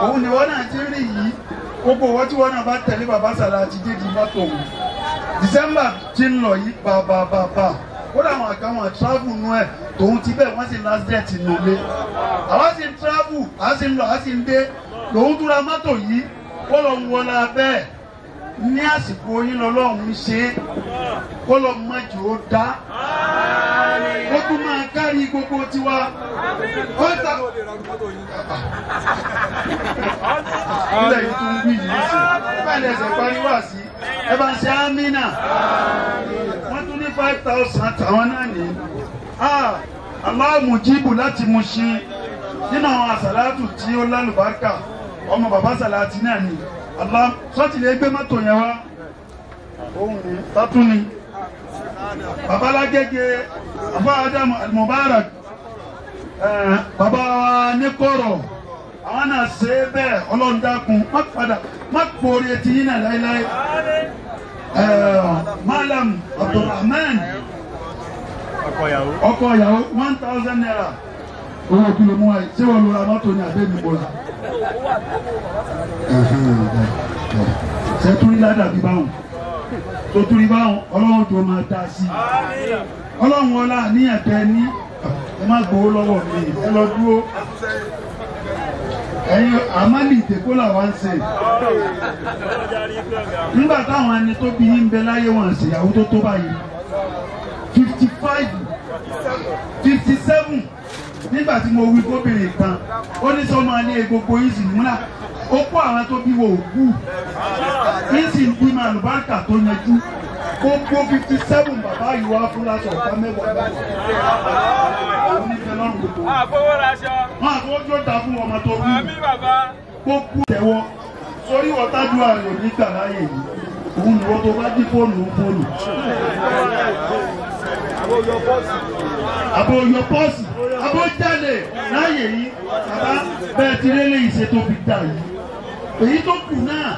òun ni wọ́n náà ti rí yìí gbogbo wọ́n tí wọ́n náà bá tẹ̀lé bàbá Sàláàtì dé di mọ́tò wọn December ti ń lọ yìí bàbàbàbà ó dàwọn àkàwọn travel nù ẹ̀ tòun ti bẹ́ẹ̀ wọ́n sì last day ti nù lé àwọn sì ń travel à sì ń lọ à sì ń dé lòun túra mọ́tò yìí wọ́n lọ ń wọlé abẹ́ ní àsìkò yín lọ́lọ́run ṣe é kó lọ mọ́jì ó dá ó tún máa kárí gbogbo tiwa ó ta ilẹ̀ yìí tún wí yìí sí bẹ́ẹ̀ ni ẹsẹ̀ parí wá sí ẹ bá ń ṣe ámínà wọ́n tún ní 5,000 tàwọn náà ní aláàmù jíìbù láti mú ṣí nínú àwọn àsàlátù tí ó lálùbáríkà ọmọ bàbá Sàláàtì náà ni Allah sọ́tì lè gbé mọ́tò yẹn wá ohun ní tátún ni babalágége Afa Adamu Al-Mubarak bàbá wa ní kọ̀rọ̀ àwọn náà ṣe é bẹ́ẹ̀ Ọlọ́run dákun má padà má pòórí etí yín náà láéláé Malam Abdulrahman ọkọ ìyàwó 1,000 naira owó kìlọ̀ mú wáyé ṣé wọ́n lọ ra mọ́tò ní abẹ́ mi bọ́lá ṣe túrí ládàbí báwọn tó túrí báwọn Ọlọ́run tó máa dá sí Ọlọ́run ọlá àníyàn tẹ ní ẹ má gbowó lọ́wọ́ mi ẹ lọ dúró ẹ̀yin àmàlì ìtẹ̀kó làwọn ń ṣe nígbà táwọn ẹni tó bí ń bẹ láyé wọn ṣèyàwó tó tó báyìí 55 57 nígbà tí mo wí gómìnà kan ó ní sọ máa ní gbogbo yìí sì múlá ó kó àwọn tó bí wo òkú yìí sì ń bí máa lùbáríkà tó yanjú gbogbo 57 bàbá yìí wá fún láṣọ ọ̀pá mẹ́wàá òun ní fẹ́ lọ́rùn gbogbo wọn àfọwọ́jọ́ ta fún ọmọ tó bí gbogbo tẹ̀wọ́ sórí ọ̀tájú àrùn nígbà láyé yìí òun ni wọ́n tó bá jí fóònù. Àbò yọ pọ́ọ̀sì àbò jáde láàyè yìí bàbá bẹ́ẹ̀ ti rélé ìṣètò fi dà yìí. Èyí tó kù náà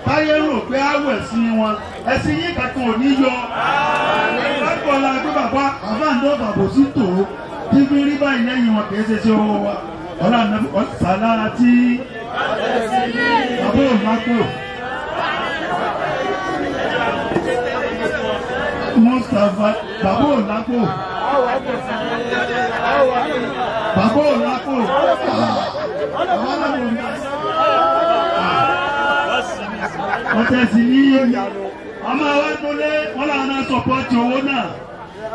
táyé rò pé áwọ̀ ẹ̀sìn wọn ẹ̀sìn yìí kankan ò ní yọ. Lágbọ́n la pé bàbá àbáǹdọ́ bàbò sí tòó tí fi rí báyìí lẹ́yìn wọn kì í ṣe ṣe owó wa. Ọlọ́run sàlára tí bàbá ò lápò. Mustapha bàbá ò lápò. Bàbá ò lápò. Wọ́n tẹ̀sí ní ọmọ wa tó lé wọ́n làwọn náà sọ̀pọ̀tì owó náà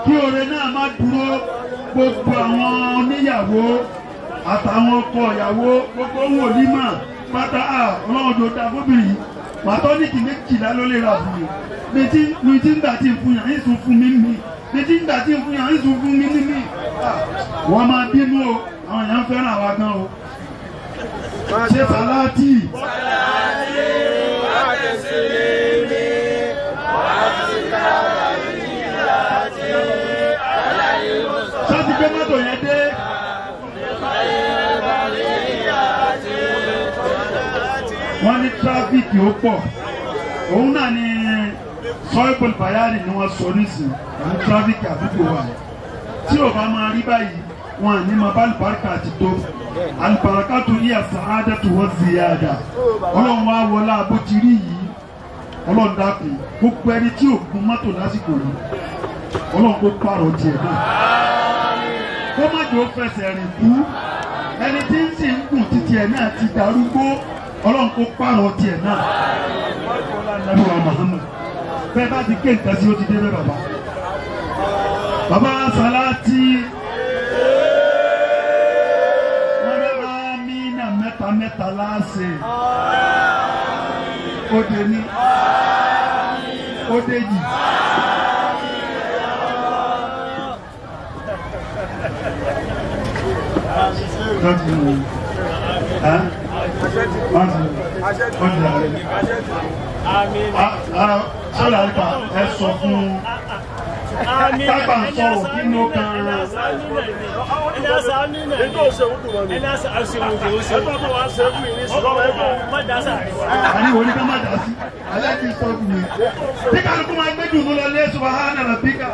kí oore náà má dúró gbogbo àwọn oníyàwó àtàwọn ọkọ ìyàwó gbogbo wòlímà pátá ọlọ́run tó dá gómìnà pàtó ní kìíní kìlá ló lè rà fún mi mi ti ń gbà tí ń fún yàn ń sùn fún mi mi mi ti ń gbà tí ń fún yàn ń sùn fún mi ní mi wọ́n máa bínú o àwọn èèyàn fẹ́ràn àwa gan o ṣe sàláàtì. Sáti gbé mọ́tò yẹn dé. Wọ́n ní tráfíkì ó pọ̀. Òun náà ni sọ́ìpọ̀lì bàyárì ni wọ́n sọ nísìnyí. Ní tráfíkì àdúgbò wa. Tí ò bá máa rí báyìí, wọn à ní máa bá àlùbáríkà ti tó. Àlùbáríkà tó yí àsàádà tó wọ́n ziyada. Ọlọ́run wá wọlé abótirí yìí. Ọlọ́run dákun gbogbo ẹni tí ò gun mọ́tò lásìkò yìí. Ọlọ́run kó pààrọ̀ tiẹ̀ náà. Kó má jò fẹsẹ̀ rìn kú. Ẹni tí ń sì ń gùn títí ẹ̀ náà ti darúgbó. Ọlọ́run kó pààrọ̀ tiẹ̀ náà. Nàbíwá Muhammad. Bẹ́ẹ̀ bá ti ké nǹkan sí ó ti dé bẹ́ẹ̀ bàbá. Bàbá Sàláàtì. Wọ́n ní àmínà mẹ́ta láàṣẹ. Ó dé ní. Ó dé yìí. Sọ́lá nípa ẹ sọ fún tábà ń sọ̀rọ̀ kí ló kan ara. Ẹni àṣà nínú ẹ̀ ní òṣèlú tó wọ́n ní. Ẹni àṣà òṣèlú tó wọ́n ṣe. Ẹgbẹ́ tó wá ṣe fún ìní ṣùgbọ́n ẹgbẹ́ má dá sáré wa. Àní wo ni ká má dá sí? Alẹ́ kì í sọ fún mi. Bí kálukú máa gbé dùn lọ lé subhana rabbika.